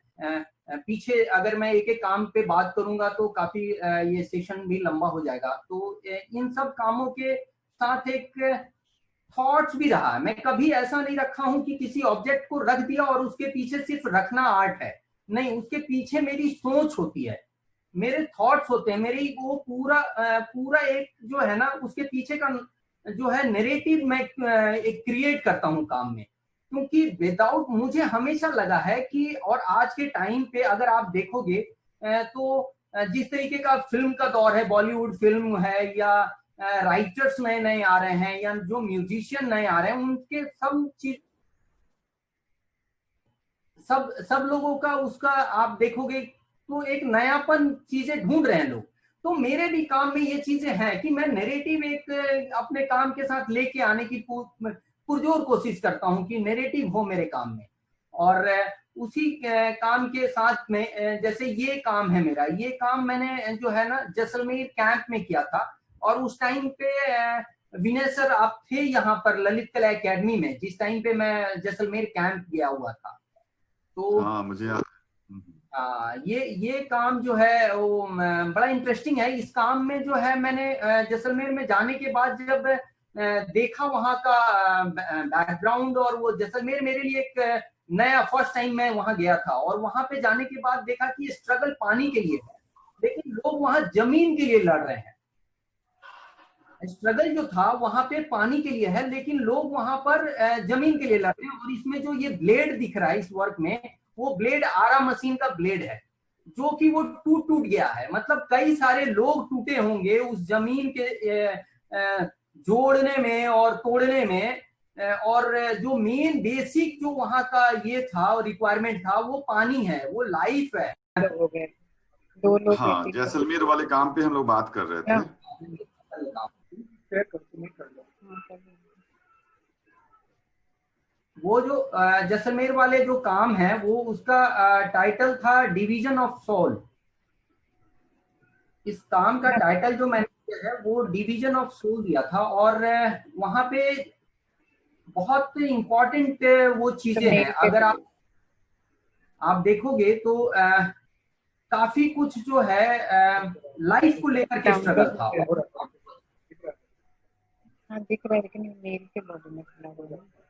पीछे अगर मैं एक एक काम पे बात करूंगा तो काफी ये सेशन भी लंबा हो जाएगा। तो इन सब कामों के साथ एक थॉट्स भी रहा है। मैं कभी ऐसा नहीं रखा हूं कि किसी ऑब्जेक्ट को रख दिया और उसके पीछे सिर्फ रखना आर्ट है, नहीं, उसके पीछे मेरी सोच होती है, मेरे थॉट्स होते हैं, मेरी वो पूरा एक जो है ना उसके पीछे का जो है नैरेटिव मैं एक क्रिएट करता हूँ काम में। क्योंकि विदाउट, मुझे हमेशा लगा है कि, और आज के टाइम पे अगर आप देखोगे तो जिस तरीके का फिल्म का दौर है, बॉलीवुड फिल्म है या राइटर्स नए नए आ रहे हैं या जो म्यूजिशियन नए आ रहे हैं, उनके सब चीज सब लोगों का उसका आप देखोगे तो एक नयापन चीजें ढूंढ रहे हैं लोग। तो मेरे भी काम में ये चीजें हैं कि मैं नैरेटिव एक अपने काम के साथ लेके आने की पुरजोर कोशिश करता हूं कि नैरेटिव हो मेरे काम में। और उसी काम के साथ में जैसे ये काम है मेरा, ये काम मैंने जो है ना जैसलमेर कैंप में किया था। और उस टाइम पे विनय सर आप थे यहाँ पर ललित कला एकेडमी में, जिस टाइम पे मैं जैसलमेर कैंप गया हुआ था। तो हाँ, मुझे ये काम जो है वो बड़ा इंटरेस्टिंग है। इस काम में जो है मैंने जैसलमेर में जाने के बाद जब देखा वहाँ का बैकग्राउंड, और वो जैसलमेर मेरे लिए एक नया फर्स्ट टाइम मैं वहाँ गया था, और वहाँ पे जाने के बाद देखा कि स्ट्रगल पानी के लिए है, लेकिन लोग वहाँ जमीन के लिए लड़ रहे हैं। स्ट्रगल जो था वहां पे पानी के लिए है, लेकिन लोग वहां पर जमीन के लिए लड़ रहे हैं। और इसमें जो ये ब्लेड दिख रहा है इस वर्क में, वो ब्लेड आरा मशीन का ब्लेड है, जो कि वो टूट टूट गया है। मतलब कई सारे लोग टूटे होंगे उस जमीन के जोड़ने में और तोड़ने में। और जो मेन बेसिक जो वहां का ये था रिक्वायरमेंट था, वो पानी है, वो लाइफ है। हो गए 2 लोग। हाँ, जैसलमेर वाले काम पे हम लोग बात कर रहे थे। वो जो जैसलमेर वाले जो काम है, वो उसका टाइटल था डिवीजन ऑफ सोल। इस काम का टाइटल जो मैंने दिया है वो डिवीजन ऑफ सोल दिया था। और वहां पे बहुत इंपॉर्टेंट वो चीजें हैं। अगर आप देखोगे तो काफी कुछ जो है लाइफ को लेकर के स्ट्रगल था। हाँ दिख रहा है, लेकिन मेल के बॉडी में खड़ा हो रहा है।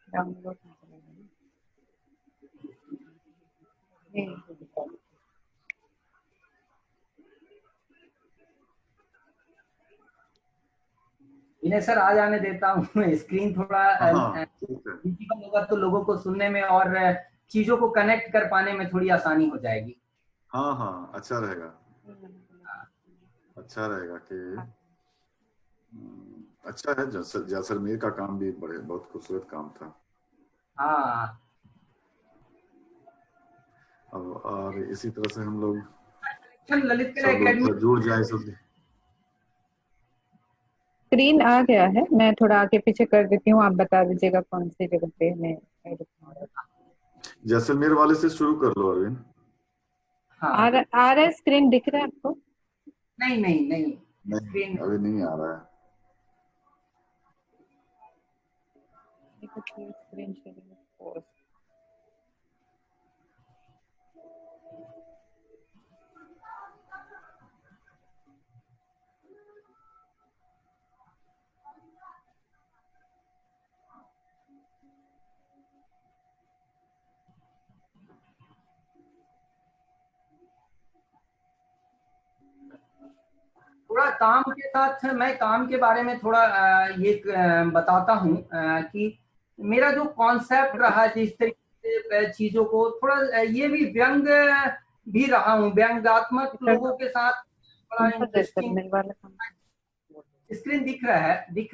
डाउनलोड इन्हें सर आ जाने देता हूँ। स्क्रीन थोड़ा विजिबल होगा तो लोगों को सुनने में और चीजों को कनेक्ट कर पाने में थोड़ी आसानी हो जाएगी। हाँ हाँ, अच्छा रहेगा, अच्छा रहेगा कि अच्छा है। जैसलमेर का काम भी बहुत खूबसूरत काम था। हाँ, और इसी तरह से हम लोग ललित कला एकेडमी जुड़ जाए सब। स्क्रीन आ गया है, मैं थोड़ा आगे पीछे कर देती हूँ, आप बता दीजिएगा कौन सी जगह पे मैं। जैसलमेर वाले से शुरू कर लो अरविंद। हाँ, आ रहा है, स्क्रीन दिख रहा है आपको? नहीं नहीं नहीं, स्क्रीन अभी नहीं आ रहा है। स्क्रीन शेयरिंग थोड़ा काम के साथ मैं काम के बारे में थोड़ा ये बताता हूँ कि मेरा जो कॉन्सेप्ट रहा, जिस तरीके से चीजों को थोड़ा ये भी व्यंग भी रहा हूँ, व्यंग्यात्मक लोगों के साथ बड़ा इंटरेस्टिंग जैसलमेर वाला काम। स्क्रीन दिख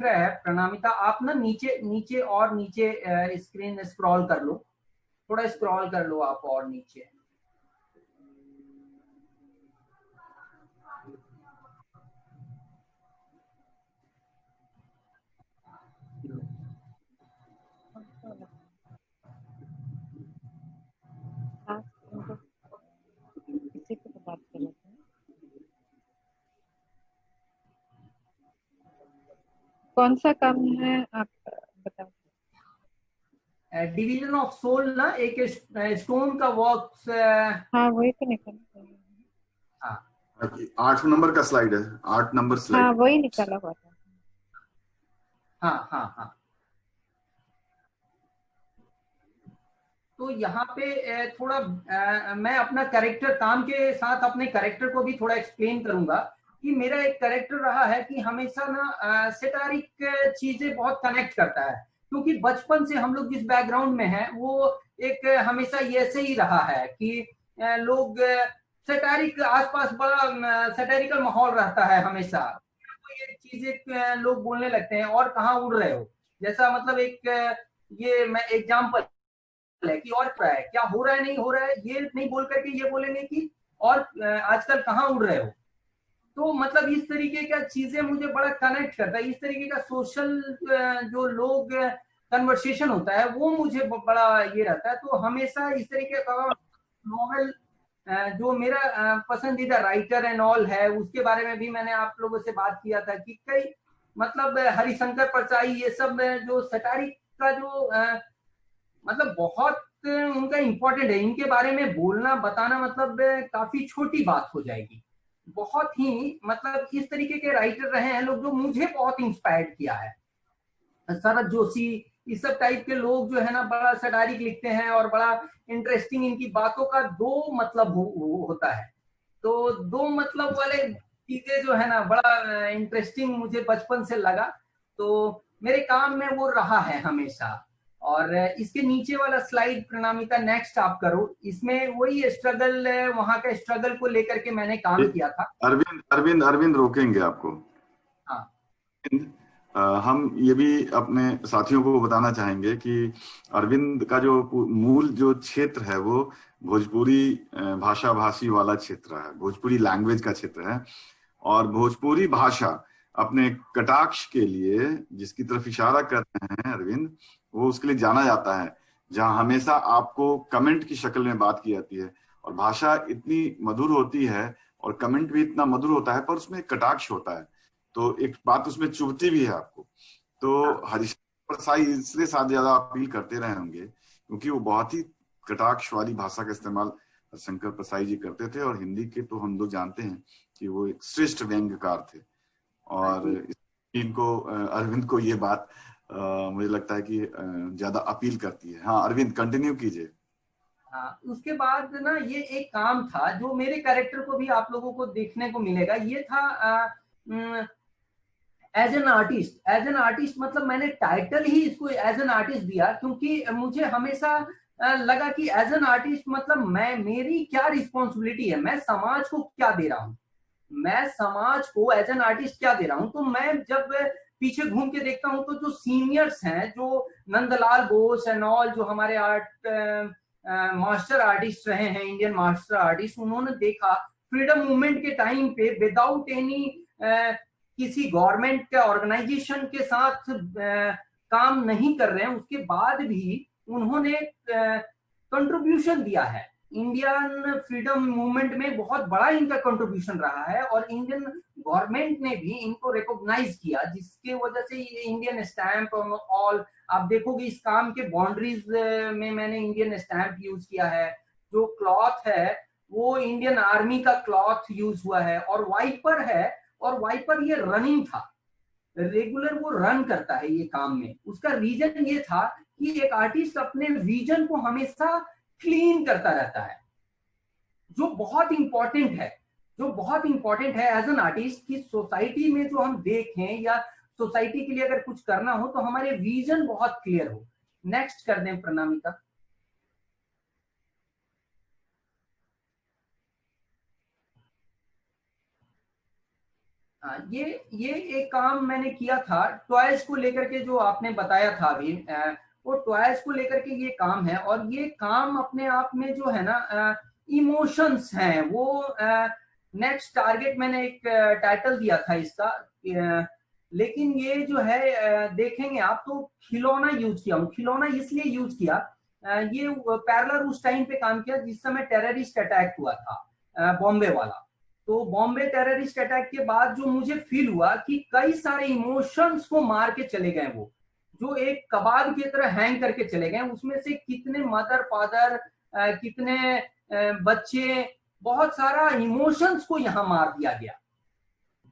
रहा है प्रणामिता। आप ना नीचे नीचे और नीचे स्क्रीन स्क्रॉल कर लो, थोड़ा स्क्रॉल कर लो आप और नीचे। इसी पे तो बात कर रहे थे। कौन सा काम है आप बताओ। डिवीजन ऑफ सोल ना, एक स्टोन का वर्क। हाँ वही तो निकल। हाँ 8 नंबर का स्लाइड है, 8 नंबर हाँ स्लाइड। वही निकाला हुआ था। हाँ हाँ हाँ। तो यहाँ पे थोड़ा मैं अपना कैरेक्टर, काम के साथ अपने कैरेक्टर को भी थोड़ा एक्सप्लेन करूंगा कि मेरा एक कैरेक्टर रहा है कि हमेशा ना सेटारिक चीजें बहुत कनेक्ट करता है, क्योंकि बचपन से हम लोग जिस बैकग्राउंड में हैं वो एक हमेशा ये ऐसे ही रहा है कि लोग सेटारिक, आसपास बड़ा सेटारिकल माहौल रहता है हमेशा। तो ये चीजें लोग बोलने लगते हैं और कहाँ उड़ रहे हो, जैसा मतलब एक ये मैं एग्जाम्पल है कि और क्या है, क्या हो रहा है नहीं हो रहा है, ये नहीं बोल करके ये बोलेंगे कि और आजकल कहाँ उड़ रहे हो। तो मतलब इस तरीके का चीजें मुझे बड़ा कनेक्ट करता है, इस तरीके का सोशल जो लोग कन्वर्सेशन होता है वो मुझे बड़ा ये रहता है। तो हमेशा इस तरीके का नॉवेल जो मेरा पसंदीदा राइटर एंड ऑल है, उसके बारे में भी मैंने आप लोगों से बात किया था कि कई मतलब हरिशंकर परसाई, ये सब जो सटारिक का जो मतलब बहुत उनका इम्पोर्टेंट है, इनके बारे में बोलना बताना मतलब काफी छोटी बात हो जाएगी। बहुत ही मतलब इस तरीके के राइटर रहे हैं लोग जो मुझे बहुत इंस्पायर्ड किया है। शरद जोशी, इस सब टाइप के लोग जो है ना बड़ा सटारिक लिखते हैं और बड़ा इंटरेस्टिंग, इनकी बातों का दो मतलब होता है। तो दो मतलब वाले चीजें जो है ना बड़ा इंटरेस्टिंग मुझे बचपन से लगा, तो मेरे काम में वो रहा है हमेशा। और इसके नीचे वाला स्लाइड प्रणामिका नेक्स्ट आप करो, इसमें वही स्ट्रगल, वहां का स्ट्रगल को लेकर के मैंने काम किया था। अरविंद अरविंद अरविंद रोकेंगे आपको। हाँ हम ये भी अपने साथियों को बताना चाहेंगे कि अरविंद का जो मूल जो क्षेत्र है वो भोजपुरी भाषा भाषी वाला क्षेत्र है, भोजपुरी लैंग्वेज का क्षेत्र है। और भोजपुरी भाषा अपने कटाक्ष के लिए जिसकी तरफ इशारा कर रहे हैं अरविंद, वो उसके लिए जाना जाता है, जहां हमेशा आपको कमेंट की शक्ल में बात की जाती है। और भाषा इतनी मधुर होती है और कमेंट भी इतना मधुर होता है, पर उसमें कटाक्ष होता है, तो एक बात उसमें चुभती भी है आपको। तो हरिशंकर परसाई इसलिए शायद ज्यादा अपील करते रहे होंगे क्योंकि वो बहुत ही कटाक्ष वाली भाषा का इस्तेमाल शंकर परसाई जी करते थे। और हिंदी के तो हम लोग जानते हैं कि वो एक श्रेष्ठ व्यंग्यकार थे। और इनको अरविंद को ये बात मुझे लगता है कि ज्यादा अपील करती है। हाँ अरविंद कंटिन्यू कीजिए। हाँ, उसके बाद ना ये एक काम था जो मेरे कैरेक्टर को भी आप लोगों को देखने को मिलेगा, ये था as an artist. As an artist मतलब मैंने टाइटल ही इसको एज एन आर्टिस्ट दिया क्योंकि मुझे हमेशा लगा कि एज एन आर्टिस्ट मतलब मैं, मेरी क्या रिस्पॉन्सिबिलिटी है, मैं समाज को क्या दे रहा हूँ, मैं समाज को एज एन आर्टिस्ट क्या दे रहा हूँ। तो मैं जब पीछे घूम के देखता हूँ तो जो सीनियर्स हैं, जो नंदलाल बोस एंड ऑल, जो हमारे आर्ट मास्टर आर्टिस्ट रहे हैं, इंडियन मास्टर आर्टिस्ट, उन्होंने देखा फ्रीडम मूवमेंट के टाइम पे विदाउट एनी किसी गवर्नमेंट के ऑर्गेनाइजेशन के साथ काम नहीं कर रहे हैं, उसके बाद भी उन्होंने कंट्रीब्यूशन दिया है। इंडियन फ्रीडम मूवमेंट में बहुत बड़ा इनका कंट्रीब्यूशन रहा है और इंडियन गवर्नमेंट ने भी इनको रिकॉग्नाइज किया, जिसके वजह से ये इंडियन स्टैंप ऑल, आप देखोगे इस काम के बाउंड्रीज में मैंने इंडियन स्टैंप यूज किया है, जो क्लॉथ है वो इंडियन आर्मी का क्लॉथ यूज हुआ है, और वाइपर है, और वाइपर ये रनिंग था, रेगुलर वो रन करता है ये काम में। उसका रीजन ये था कि एक आर्टिस्ट अपने विजन को हमेशा क्लीन करता रहता है, जो बहुत इंपॉर्टेंट है, जो बहुत इंपॉर्टेंट है एज एन आर्टिस्ट की सोसाइटी में जो हम देखें या सोसाइटी के लिए अगर कुछ करना हो तो हमारे विजन बहुत क्लियर हो। नेक्स्ट कर दें प्रणामिका। हाँ, ये एक काम मैंने किया था टॉयज को लेकर के, जो आपने बताया था अभी, वो टॉयज को लेकर के ये काम है। और ये काम अपने आप में जो है ना, इमोशंस हैं वो। नेक्स्ट टारगेट मैंने एक टाइटल दिया था इसका, लेकिन ये जो है देखेंगे आप तो खिलौना यूज किया हूँ। खिलौना इसलिए यूज किया, ये पैरेलल उस टाइम पे काम किया जिस समय टेररिस्ट अटैक हुआ था, बॉम्बे वाला। तो बॉम्बे टेररिस्ट अटैक के बाद जो मुझे फील हुआ कि कई सारे इमोशंस को मार के चले गए, वो जो एक कबाब की तरह हैंग करके चले गए, उसमें से कितने मदर फादर, कितने बच्चे, बहुत सारा इमोशंस को यहाँ मार दिया गया।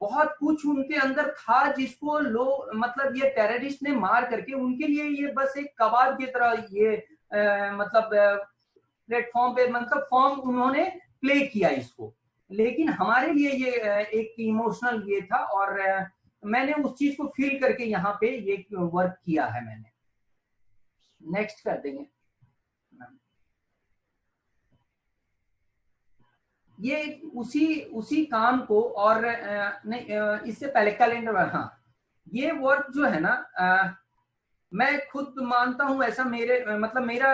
बहुत कुछ उनके अंदर था जिसको लोग, मतलब ये टेररिस्ट ने मार करके उनके लिए ये बस एक कबाब की तरह ये मतलब प्लेटफॉर्म पे मतलब फॉर्म उन्होंने प्ले किया इसको। लेकिन हमारे लिए ये एक इमोशनल ये था, और मैंने उस चीज को फील करके यहाँ पे ये वर्क किया है मैंने। नेक्स्ट कर देंगे। ये उसी काम को, और नहीं इससे पहले कैलेंडर, हाँ ये वर्क जो है ना, मैं खुद मानता हूं ऐसा, मेरे मतलब मेरा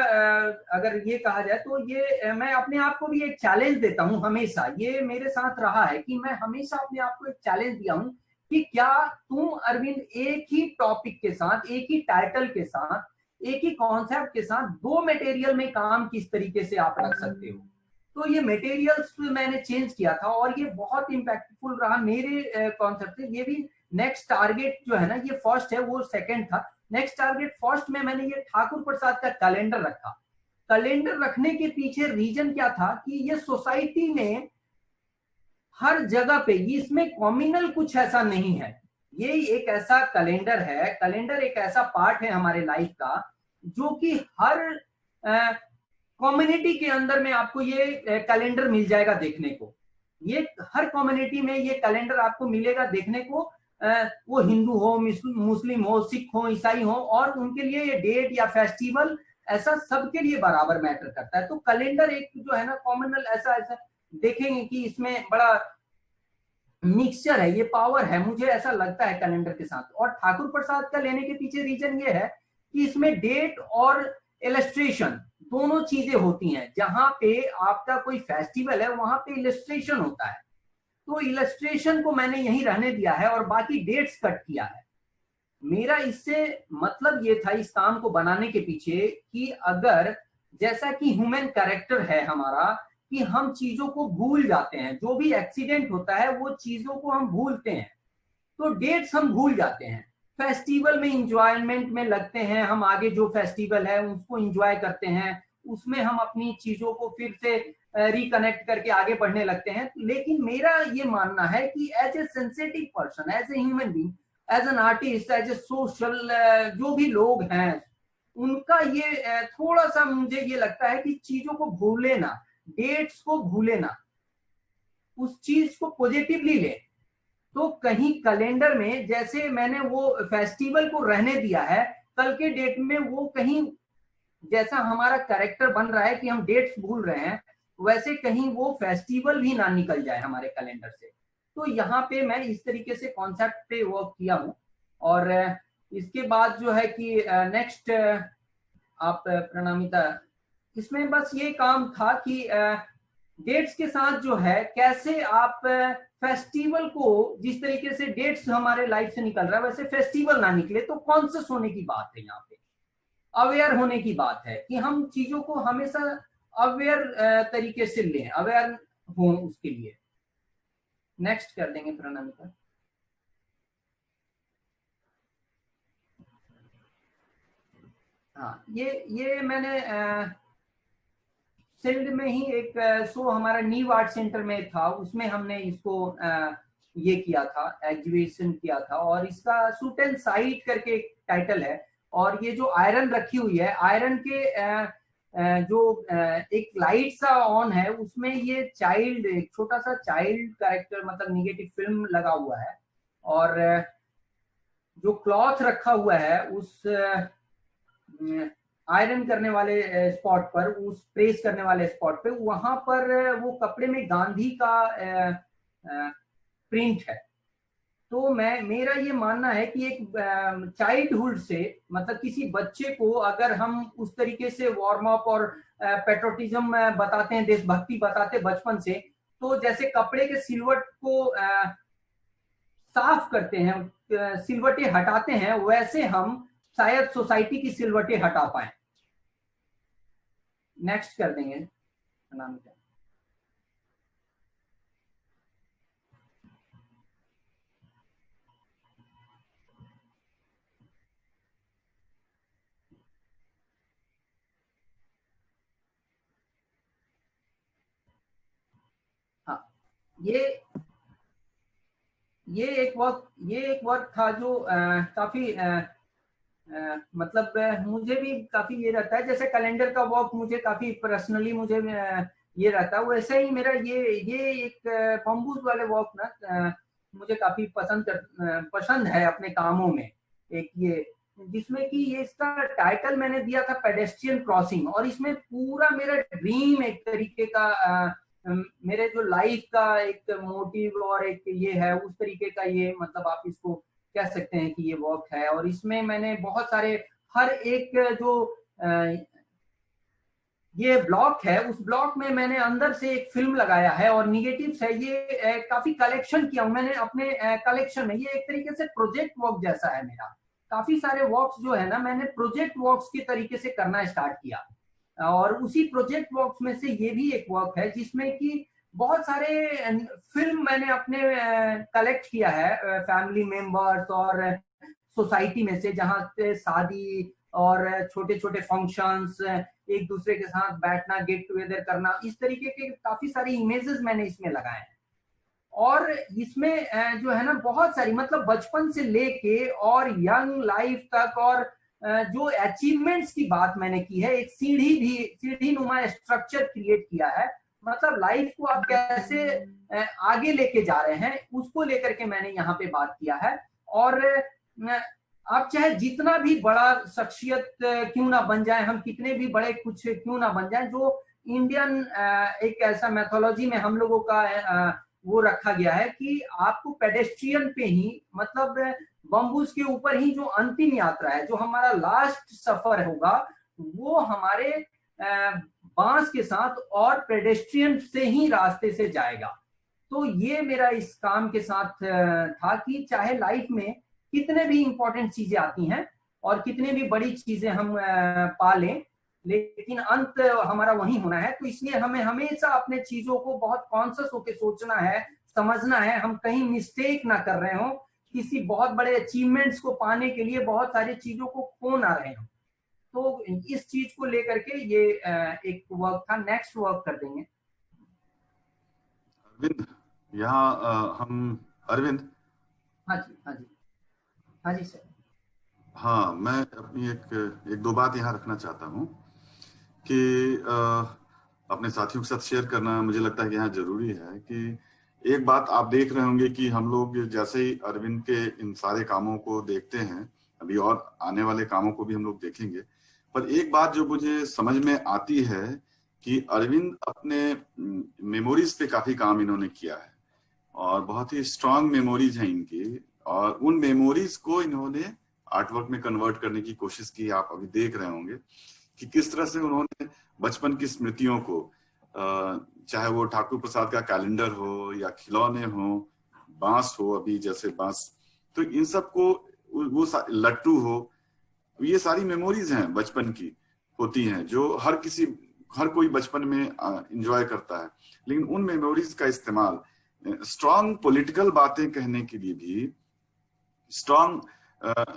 अगर ये कहा जाए तो ये मैं अपने आप को भी एक चैलेंज देता हूं हमेशा। ये मेरे साथ रहा है कि मैं हमेशा अपने आप को एक चैलेंज दिया हूं कि क्या तुम अरविंद एक ही टॉपिक के साथ, एक ही टाइटल के साथ, एक ही कॉन्सेप्ट के साथ दो मटेरियल में काम किस तरीके से आप रख सकते हो। तो ये मटेरियल्स मैंने चेंज किया था और ये बहुत इम्पैक्टफुल रहा मेरे कॉन्सेप्ट से। ये भी नेक्स्ट टारगेट जो है ना, ये फर्स्ट है, वो सेकंड था। नेक्स्ट टारगेट फर्स्ट में मैंने ये ठाकुर प्रसाद का कैलेंडर रखा। कैलेंडर रखने के पीछे रीजन क्या था कि ये सोसाइटी में हर जगह पे, इसमें कॉम्युनल कुछ ऐसा नहीं है। ये एक ऐसा कैलेंडर है, कैलेंडर एक ऐसा पार्ट है हमारे लाइफ का जो कि हर कम्युनिटी के अंदर में आपको ये कैलेंडर मिल जाएगा देखने को। ये हर कम्युनिटी में ये कैलेंडर आपको मिलेगा देखने को, वो हिंदू हो, मुस्लिम हो, सिख हो, ईसाई हो, और उनके लिए ये डेट या फेस्टिवल ऐसा सबके लिए बराबर मैटर करता है। तो कैलेंडर एक जो है ना कॉमनल ऐसा देखेंगे कि इसमें बड़ा मिक्सचर है, ये पावर है, मुझे ऐसा लगता है कैलेंडर के साथ। और ठाकुर प्रसाद का लेने के पीछे रीजन ये है कि इसमें डेट और इलस्ट्रेशन दोनों चीजें होती हैं। जहां पे आपका कोई फेस्टिवल है वहां पे इलस्ट्रेशन होता है, तो इलस्ट्रेशन को मैंने यहीं रहने दिया है और बाकी डेट्स कट किया है। मेरा इससे मतलब ये था इस काम को बनाने के पीछे कि अगर जैसा कि ह्यूमन कैरेक्टर है हमारा कि हम चीजों को भूल जाते हैं, जो भी एक्सीडेंट होता है वो चीजों को हम भूलते हैं, तो डेट्स हम भूल जाते हैं। फेस्टिवल में इंजॉयमेंट में लगते हैं हम, आगे जो फेस्टिवल है उसको इंजॉय करते हैं, उसमें हम अपनी चीजों को फिर से रिकनेक्ट करके आगे बढ़ने लगते हैं। लेकिन मेरा ये मानना है कि as a sensitive person, as a human being, as an artist, as a social, जो भी लोग हैं उनका ये थोड़ा सा मुझे ये लगता है कि चीजों को भूले ना, डेट्स को भूले ना, उस चीज को पॉजिटिवली ले। तो कहीं कैलेंडर में जैसे मैंने वो फेस्टिवल को रहने दिया है, कल के डेट में वो कहीं जैसा हमारा कैरेक्टर बन रहा है कि हम डेट्स भूल रहे हैं, वैसे कहीं वो फेस्टिवल भी ना निकल जाए हमारे कैलेंडर से। तो यहाँ पे मैं इस तरीके से कॉन्सेप्ट पे वर्क किया हूँ। और इसके बाद जो है कि नेक्स्ट आप प्रणामिता, इसमें बस ये काम था कि डेट्स के साथ जो है कैसे आप फेस्टिवल को, जिस तरीके से डेट्स हमारे लाइफ से निकल रहा है वैसे फेस्टिवल ना निकले। तो कॉन्शियस होने की बात है यहाँ पे, अवेयर होने की बात है कि हम चीजों को हमेशा अवेयर तरीके से लें, अवेयर हो उसके लिए। नेक्स्ट कर देंगे प्रणामिका। हाँ, ये मैंने सिल्ड में ही एक शो हमारा नीव आर्ट सेंटर में था, उसमें हमने इसको ये किया था, एग्जीबिशन किया था। और इसका सूट एंड साइट करके एक टाइटल है। और ये जो आयरन रखी हुई है, आयरन के जो एक लाइट सा ऑन है, उसमें ये चाइल्ड, एक छोटा सा चाइल्ड कैरेक्टर, मतलब निगेटिव फिल्म लगा हुआ है। और जो क्लॉथ रखा हुआ है उस आयरन करने वाले स्पॉट पर, उस प्रेस करने वाले स्पॉट पे, वहां पर वो कपड़े में गांधी का प्रिंट है। तो मेरा ये मानना है कि एक चाइल्डहुड से, मतलब किसी बच्चे को अगर हम उस तरीके से वार्म अप और पेट्रोटिज्म बताते हैं, देशभक्ति बताते बचपन से, तो जैसे कपड़े के सिलवट को साफ करते हैं, सिलवटें हटाते हैं, वैसे हम शायद सोसाइटी की सिलवटें हटा पाए। नेक्स्ट कर देंगे। हाँ, ये एक वक्त था जो काफी मतलब मुझे भी काफी ये रहता है, जैसे कैलेंडर का वॉक मुझे काफी पर्सनली मुझे ये रहता है, वैसे ही मेरा ये एक बम्बूज वाले वॉक ना मुझे काफी पसंद है अपने कामों में। एक ये जिसमें कि ये इसका टाइटल मैंने दिया था पेडेस्ट्रियन क्रॉसिंग, और इसमें पूरा मेरा ड्रीम एक तरीके का मेरे जो लाइफ का एक मोटिव और एक ये है उस तरीके का, ये मतलब आप इसको कह सकते हैं कि ये वॉक है। और इसमें मैंने बहुत सारे, हर एक जो ये ब्लॉक है उस ब्लॉक में मैंने अंदर से एक फिल्म लगाया है, और निगेटिव्स है ये काफी कलेक्शन किया हूं मैंने अपने कलेक्शन में। ये एक तरीके से प्रोजेक्ट वॉक जैसा है मेरा। काफी सारे वॉक्स जो है ना मैंने प्रोजेक्ट वॉक्स के तरीके से करना स्टार्ट किया, और उसी प्रोजेक्ट वॉक्स में से ये भी एक वॉक है जिसमें कि बहुत सारे फिल्म मैंने अपने कलेक्ट किया है फैमिली मेंबर्स और सोसाइटी में से, जहाँ पे शादी और छोटे छोटे फंक्शंस, एक दूसरे के साथ बैठना, गेट टुगेदर करना, इस तरीके के काफी सारी इमेजेस मैंने इसमें लगाए हैं। और इसमें जो है ना बहुत सारी, मतलब बचपन से लेके और यंग लाइफ तक, और जो अचीवमेंट्स की बात मैंने की है, एक सीढ़ी नुमा स्ट्रक्चर क्रिएट किया है, मतलब लाइफ को आप कैसे आगे लेके जा रहे हैं उसको लेकर के मैंने यहाँ पे बात किया है। और आप चाहे जितना भी बड़ा शख्सियत क्यों ना बन जाए, हम कितने भी बड़े कुछ क्यों ना बन जाए, जो इंडियन एक ऐसा मैथोलॉजी में हम लोगों का वो रखा गया है कि आपको पेडेस्ट्रियन पे ही, मतलब बम्बूस के ऊपर ही जो अंतिम यात्रा है, जो हमारा लास्ट सफर होगा, वो हमारे बांस के साथ और पेडेस्ट्रियन से ही रास्ते से जाएगा। तो ये मेरा इस काम के साथ था कि चाहे लाइफ में कितने भी इंपॉर्टेंट चीजें आती हैं और कितने भी बड़ी चीजें हम पा लें, लेकिन अंत हमारा वही होना है। तो इसलिए हमें हमेशा अपने चीजों को बहुत कॉन्शियस होकर सोचना है, समझना है, हम कहीं मिस्टेक ना कर रहे हो, किसी बहुत बड़े अचीवमेंट्स को पाने के लिए बहुत सारी चीजों को खो ना रहे हो। तो इस चीज को लेकर के ये एक वर्क था। नेक्स्ट वर्क कर देंगे अरविंद। यहाँ हम अरविंद। हाँ जी, हाँ जी, हाँ जी सर। हाँ, मैं अपनी एक दो बात यहाँ रखना चाहता हूँ कि अपने साथियों के साथ शेयर करना मुझे लगता है कि यहाँ जरूरी है कि एक बात आप देख रहे होंगे कि हम लोग जैसे ही अरविंद के इन सारे कामों को देखते हैं, अभी और आने वाले कामों को भी हम लोग देखेंगे, पर एक बात जो मुझे समझ में आती है कि अरविंद अपने मेमोरीज पे काफी काम इन्होंने किया है, और बहुत ही स्ट्रांग मेमोरीज हैं इनकी, और उन मेमोरीज को इन्होंने आर्टवर्क में कन्वर्ट करने की कोशिश की। आप अभी देख रहे होंगे कि किस तरह से उन्होंने बचपन की स्मृतियों को, चाहे वो ठाकुर प्रसाद का कैलेंडर हो या खिलौने हो, बांस हो, अभी जैसे बांस, तो इन सब को, वो लट्टू हो, ये सारी मेमोरीज हैं बचपन की, होती हैं, जो हर कोई बचपन में एंजॉय करता है। लेकिन उन मेमोरीज का इस्तेमाल स्ट्रांग पॉलिटिकल बातें कहने के लिए भी, स्ट्रांग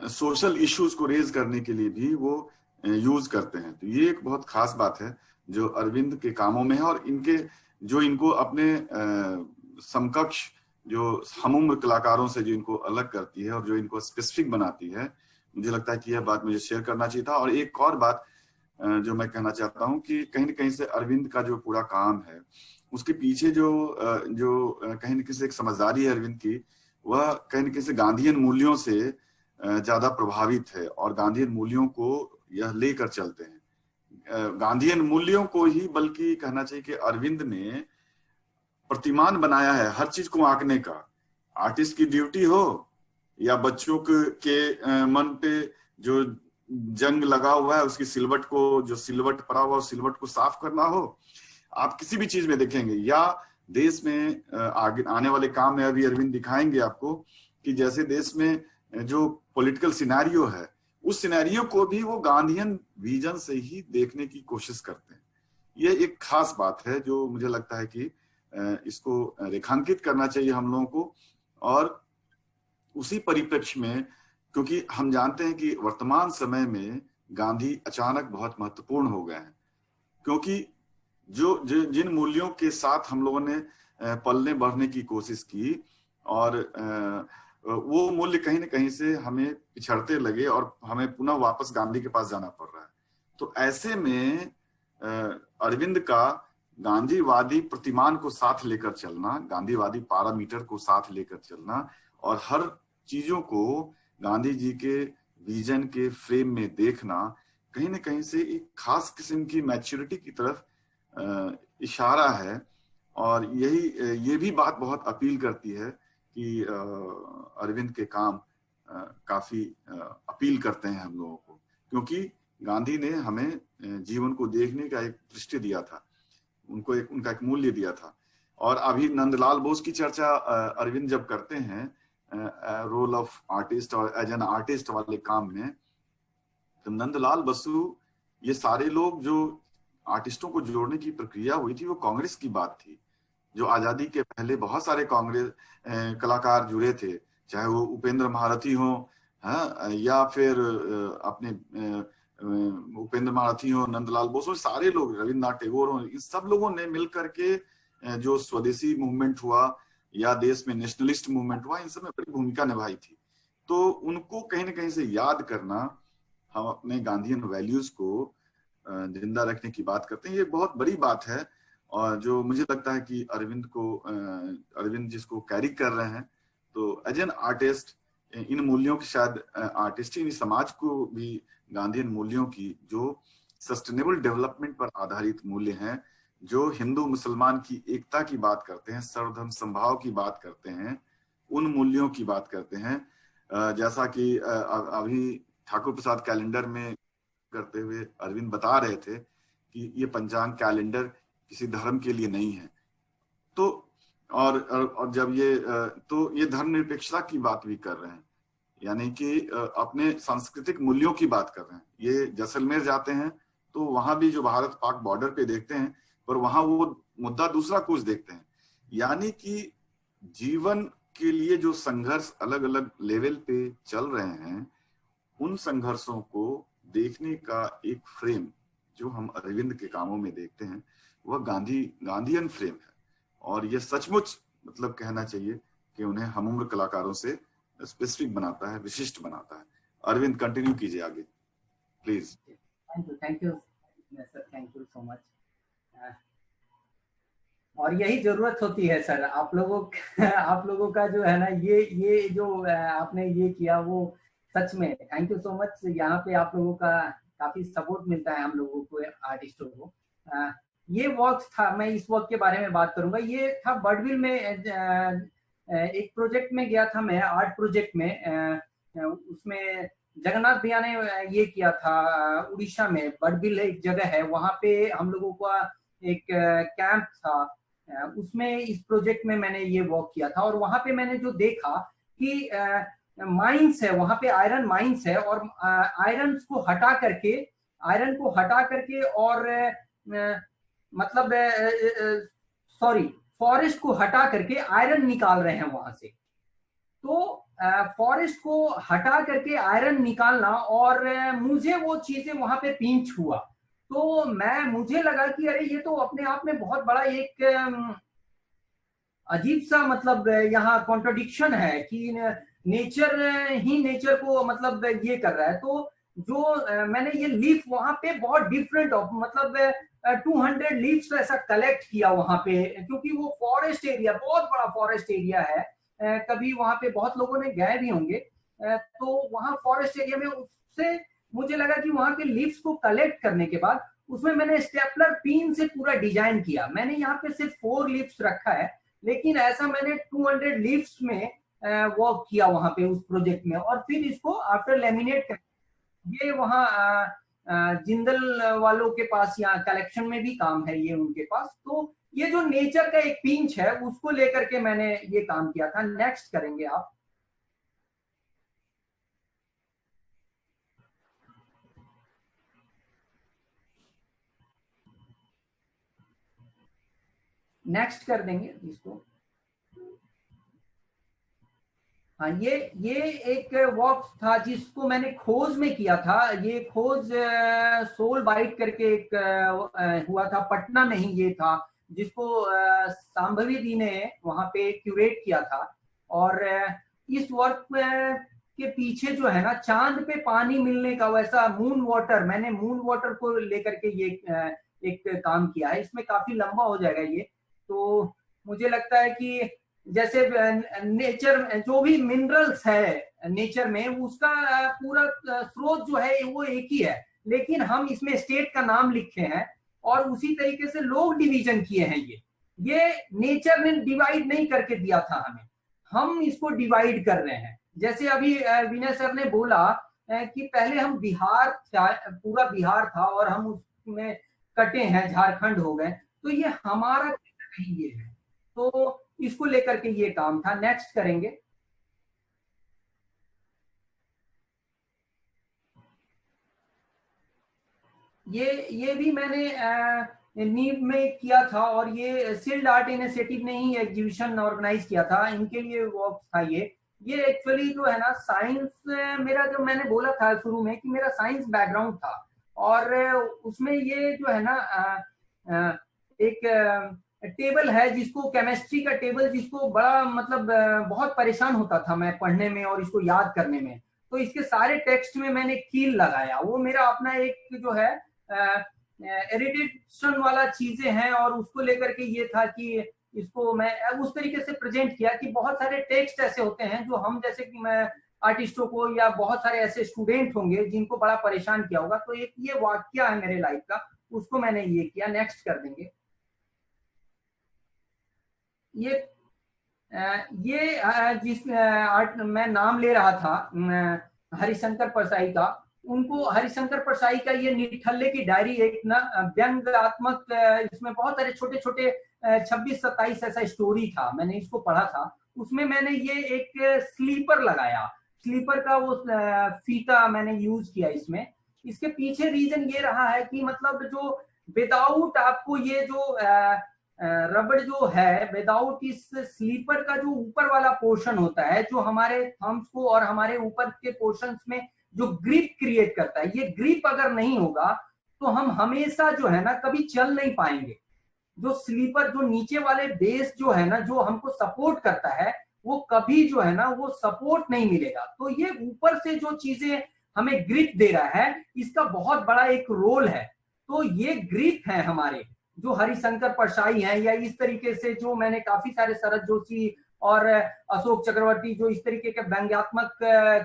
सोशल इश्यूज को रेज करने के लिए भी वो यूज करते हैं। तो ये एक बहुत खास बात है जो अरविंद के कामों में है, और इनको अपने समकक्ष जो हमउम्र कलाकारों से जो इनको अलग करती है और जो इनको स्पेसिफिक बनाती है, मुझे लगता है कि यह बात मुझे शेयर करना चाहिए था। और एक और बात जो मैं कहना चाहता हूँ कि कहीं न कहीं से अरविंद का जो पूरा काम है, उसके पीछे जो कहीं न कहीं से एक समझदारी है अरविंद की, वह कहीं न कहीं से गांधीयन मूल्यों से ज्यादा प्रभावित है, और गांधीयन मूल्यों को यह लेकर चलते हैं। गांधीयन मूल्यों को ही बल्कि कहना चाहिए कि अरविंद ने प्रतिमान बनाया है हर चीज को आंकने का, आर्टिस्ट की ड्यूटी हो या बच्चों के मन पे जो जंग लगा हुआ है उसकी सिलवट को, जो सिलवट पड़ा हुआ सिलवट को साफ करना हो, आप किसी भी चीज में देखेंगे, या देश में आगे आने वाले काम में अभी अरविंद दिखाएंगे आपको कि जैसे देश में जो पॉलिटिकल सिनेरियो है उस सिनेरियो को भी वो गांधीयन विजन से ही देखने की कोशिश करते हैं। ये एक खास बात है जो मुझे लगता है कि इसको रेखांकित करना चाहिए हम लोगों को। और उसी परिप्रेक्ष्य में, क्योंकि हम जानते हैं कि वर्तमान समय में गांधी अचानक बहुत महत्वपूर्ण हो गए हैं, क्योंकि जिन मूल्यों के साथ हम लोगों ने पलने बढ़ने की कोशिश की और वो मूल्य कहीं न कहीं से हमें पिछड़ते लगे और हमें पुनः वापस गांधी के पास जाना पड़ रहा है। तो ऐसे में अरविंद का गांधीवादी प्रतिमान को साथ लेकर चलना, गांधीवादी पैरामीटर को साथ लेकर चलना और हर चीजों को गांधी जी के विजन के फ्रेम में देखना कहीं न कहीं से एक खास किस्म की मैच्योरिटी की तरफ इशारा है। और ये भी बात बहुत अपील करती है कि अरविंद के काम काफी अपील करते हैं हम लोगों को, क्योंकि गांधी ने हमें जीवन को देखने का एक दृष्टि दिया था, उनका एक मूल्य दिया था। और अभी नंदलाल बोस की चर्चा अरविंद जब करते हैं रोल ऑफ आर्टिस्ट और एज एन आर्टिस्ट वाले काम में, तो नंदलाल बसु, ये सारे लोग जो आर्टिस्टों को जोड़ने की प्रक्रिया हुई थी वो कांग्रेस की बात थी। जो आजादी के पहले बहुत सारे कांग्रेस कलाकार जुड़े थे, चाहे वो उपेंद्र महारथी हो, या फिर अपने उपेंद्र महारथी हो, नंदलाल बोस हो, सारे लोग, रविन्द्रनाथ टैगोर हो, इन सब लोगों ने मिलकर के जो स्वदेशी मूवमेंट हुआ या देश में नेशनलिस्ट मूवमेंट हुआ, इन सब में बड़ी भूमिका निभाई थी। तो उनको कहीं ना कहीं से याद करना, हम अपने गांधीयन वैल्यूज को जिंदा रखने की बात करते हैं, ये बहुत बड़ी बात है। और जो मुझे लगता है कि अरविंद जिसको कैरी कर रहे हैं, तो एज एन आर्टिस्ट इन मूल्यों की, शायद आर्टिस्ट इन समाज को भी गांधीयन मूल्यों की, जो सस्टेनेबल डेवलपमेंट पर आधारित मूल्य हैं, जो हिंदू मुसलमान की एकता की बात करते हैं, सर्वधर्म समभाव की बात करते हैं, उन मूल्यों की बात करते हैं। जैसा कि अभी ठाकुर प्रसाद कैलेंडर में करते हुए अरविंद बता रहे थे कि ये पंचांग कैलेंडर किसी धर्म के लिए नहीं है। तो और जब ये धर्मनिरपेक्षता की बात भी कर रहे हैं, यानी कि अपने सांस्कृतिक मूल्यों की बात कर रहे हैं। ये जैसलमेर जाते हैं तो वहां भी जो भारत पाक बॉर्डर पे देखते हैं, पर वहां वो मुद्दा दूसरा कुछ देखते हैं। यानी कि जीवन के लिए जो संघर्ष अलग अलग लेवल पे चल रहे हैं, उन संघर्षों को देखने का एक फ्रेम जो हम अरविंद के कामों में देखते हैं, वह गांधीयन फ्रेम है। और ये सचमुच मतलब कहना चाहिए कि उन्हें हम उम्र कलाकारों से स्पेसिफिक बनाता है, विशिष्ट बनाता है। अरविंद कंटिन्यू कीजिए आगे please. Thank you sir, thank you so much. और यही जरूरत होती है सर, आप लोगों का जो है ना, ये जो आपने ये किया, वो सच में थैंक यू सो मच। यहाँ पे आप लोगों का काफी सपोर्ट मिलता है हम लोगों को, आर्टिस्टों को। ये वर्क था, मैं इस वर्क के बारे में बात करूंगा। ये था बर्डविल में, एक प्रोजेक्ट में गया था मैं, आर्ट प्रोजेक्ट में। उसमें जगन्नाथ भैया ने ये किया था उड़ीसा में, बर्डविल एक जगह है, वहां पे हम लोगों का एक कैंप था। उसमें इस प्रोजेक्ट में मैंने ये वर्क किया था। और वहां पे मैंने जो देखा कि माइंस है, वहां पे आयरन माइंस है, और आयरन को हटा करके और मतलब फॉरेस्ट को हटा करके आयरन निकाल रहे हैं वहां से। तो फॉरेस्ट को हटा करके आयरन निकालना, और मुझे वो चीजें वहां पे पिंच हुआ। तो मुझे लगा कि अरे ये तो अपने आप में बहुत बड़ा एक अजीब सा मतलब यहाँ कॉन्ट्रडिक्शन है कि नेचर ही नेचर को मतलब ये कर रहा है। तो जो मैंने ये लीफ वहां पे बहुत डिफरेंट मतलब 200 लीव्स ऐसा कलेक्ट किया वहां पे, क्योंकि वो फॉरेस्ट एरिया, बहुत बड़ा फॉरेस्ट एरिया है। कभी वहां पे बहुत लोगों ने गए भी होंगे। तो वहां फॉरेस्ट एरिया में उससे मुझे लगा कि वहां के लीव्स को कलेक्ट करने के बाद उसमें मैंने स्टेपलर पिन से पूरा डिजाइन किया। मैंने यहाँ पे सिर्फ 4 लीव्स रखा है, लेकिन ऐसा मैंने 200 लीव्स में वर्क किया वहां पे उस प्रोजेक्ट में, और फिर इसको आफ्टर लेमिनेट कर, ये वहाँ जिंदल वालों के पास यहाँ कलेक्शन में भी काम है ये उनके पास। तो ये जो नेचर का एक पिंच है उसको लेकर के मैंने ये काम किया था। नेक्स्ट करेंगे आप। नेक्स्ट कर देंगे इसको। हाँ, ये एक वॉक था जिसको मैंने खोज में किया था। ये खोज सोल बाइट करके एक हुआ था, पटना में ही ये था, जिसको सांभवी दी ने वहां पे क्यूरेट किया था। और इस वर्क के पीछे जो है ना, चांद पे पानी मिलने का वैसा मून वाटर, मैंने मून वाटर को लेकर के ये एक काम किया है। इसमें काफी लंबा हो जाएगा ये, तो मुझे लगता है कि जैसे नेचर जो भी मिनरल्स है नेचर में, उसका पूरा स्रोत जो है वो एक ही है, लेकिन हम इसमें स्टेट का नाम लिखे हैं और उसी तरीके से लोग डिवीजन किए हैं। ये नेचर ने डिवाइड नहीं करके दिया था हमें, हम इसको डिवाइड कर रहे हैं। जैसे अभी विनय सर ने बोला कि पहले हम बिहार था, पूरा बिहार था और हम उसमें कटे हैं, झारखंड हो गए, तो ये हमारा नहीं ये है, तो इसको लेकर के ये काम था। नेक्स्ट करेंगे। ये भी मैंने नीव में किया था, और ये सिल्ड आर्ट इनिशिएटिव ने ही एग्जीबिशन ऑर्गेनाइज किया था, इनके लिए वर्क था ये एक्चुअली जो है ना, साइंस मेरा, जो मैंने बोला था शुरू में कि मेरा साइंस बैकग्राउंड था, और उसमें ये जो है ना एक टेबल है जिसको, केमिस्ट्री का टेबल, जिसको बड़ा मतलब बहुत परेशान होता था मैं पढ़ने में और इसको याद करने में, तो इसके सारे टेक्स्ट में मैंने कील लगाया। वो मेरा अपना एक जो है एडिटेशन वाला चीजें हैं, और उसको लेकर के ये था कि इसको मैं उस तरीके से प्रेजेंट किया कि बहुत सारे टेक्स्ट ऐसे होते हैं जो हम जैसे कि मैं आर्टिस्टों को, या बहुत सारे ऐसे स्टूडेंट होंगे जिनको बड़ा परेशान किया होगा, तो एक ये वाक्य है मेरे लाइफ का, उसको मैंने ये किया। नेक्स्ट कर देंगे। ये जिस आर्ट मैं नाम ले रहा था हरिशंकर परसाई का, उनको हरिशंकर परसाई का ये निठल्ले की डायरी, एक ना व्यंग्यात्मक, इसमें बहुत सारे छोटे छोटे 26-27 ऐसा स्टोरी था, मैंने इसको पढ़ा था। उसमें मैंने ये एक स्लीपर लगाया, स्लीपर का वो फीता मैंने यूज किया इसमें। इसके पीछे रीजन ये रहा है कि मतलब जो विदाउट आपको ये जो रबड़ जो है, विदाउट इस स्लीपर का जो ऊपर वाला पोर्शन होता है, जो हमारे थम्स को और हमारे ऊपर के पोर्शंस में जो ग्रिप क्रिएट करता है, ये ग्रिप अगर नहीं होगा तो हम हमेशा जो है ना कभी चल नहीं पाएंगे। जो स्लीपर, जो नीचे वाले बेस जो है ना, जो हमको सपोर्ट करता है, वो कभी जो है ना वो सपोर्ट नहीं मिलेगा। तो ये ऊपर से जो चीजें हमें ग्रिप दे रहा है, इसका बहुत बड़ा एक रोल है। तो ये ग्रिप है हमारे जो हरिशंकर परसाई हैं, या इस तरीके से जो मैंने काफी सारे शरद जोशी और अशोक चक्रवर्ती, जो इस तरीके के व्यंग्यात्मक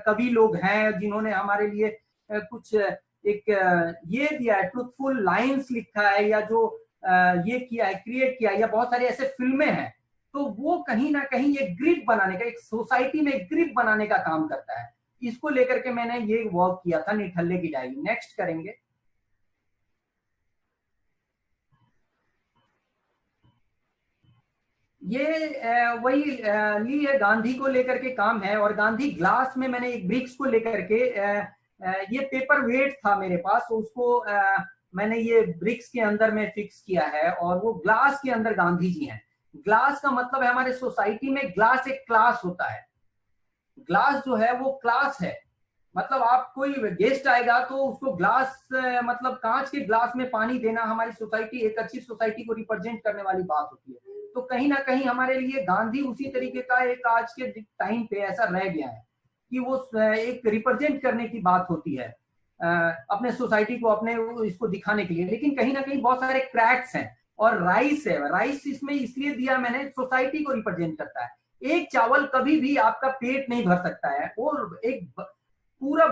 कवि लोग हैं जिन्होंने हमारे लिए कुछ एक ये दिया है, ट्रूथफुल लाइंस लिखा है, या जो ये किया है, क्रिएट किया है, या बहुत सारी ऐसे फिल्में हैं, तो वो कहीं ना कहीं एक ग्रिप बनाने का, एक सोसाइटी में ग्रिप बनाने का काम करता है। इसको लेकर के मैंने ये वर्क किया था, निठल्ले की डायरी। नेक्स्ट करेंगे। ये वही ली है, गांधी को लेकर के काम है, और गांधी ग्लास में मैंने एक ब्रिक्स को लेकर के ये पेपर वेट था मेरे पास, उसको मैंने ये ब्रिक्स के अंदर में फिक्स किया है, और वो ग्लास के अंदर गांधी जी हैं। ग्लास का मतलब है हमारे सोसाइटी में ग्लास एक क्लास होता है, ग्लास जो है वो क्लास है। मतलब आप कोई गेस्ट आएगा तो उसको ग्लास मतलब कांच के ग्लास में पानी देना हमारी सोसाइटी, एक अच्छी सोसाइटी को रिप्रेजेंट करने वाली बात होती है। तो कहीं ना कहीं हमारे लिए गांधी उसी तरीके का एक आज के टाइम पे ऐसा रह गया है कि वो एक रिप्रेजेंट करने की बात होती है अपने सोसाइटी को, अपने इसको दिखाने के लिए। लेकिन कहीं ना कहीं बहुत सारे क्रैक्स हैं, और राइस है, राइस इसमें इसलिए दिया मैंने, सोसाइटी को रिप्रेजेंट करता है। एक चावल कभी भी आपका पेट नहीं भर सकता है, और एक पूरा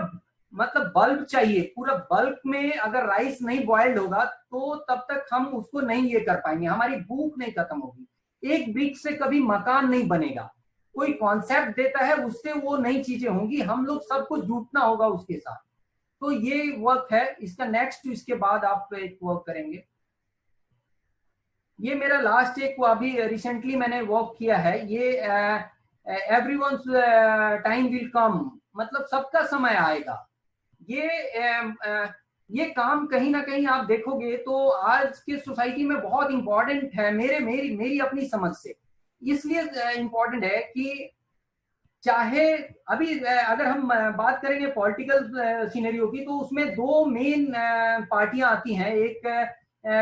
मतलब बल्ब चाहिए, पूरा बल्ब में अगर राइस नहीं बॉइल्ड होगा तो तब तक हम उसको नहीं ये कर पाएंगे, हमारी भूख नहीं खत्म होगी। एक ब्रिक से कभी मकान नहीं बनेगा, कोई कॉन्सेप्ट देता है उससे वो नई चीजें होंगी, हम लोग सबको जुटना होगा उसके साथ। तो ये वर्क है। इसका नेक्स्ट इसके बाद आप एक वर्क करेंगे। ये मेरा लास्ट एक अभी रिसेंटली मैंने वर्क किया है, ये एवरीवन्स टाइम विल कम, मतलब सबका समय आएगा। ये काम कहीं ना कहीं आप देखोगे तो आज के सोसाइटी में बहुत इंपॉर्टेंट है, मेरी मेरी अपनी समझ से इसलिए इंपॉर्टेंट है कि चाहे अभी अगर हम बात करेंगे पॉलिटिकल सिनेरियो की, तो उसमें दो मेन पार्टियां आती हैं, एक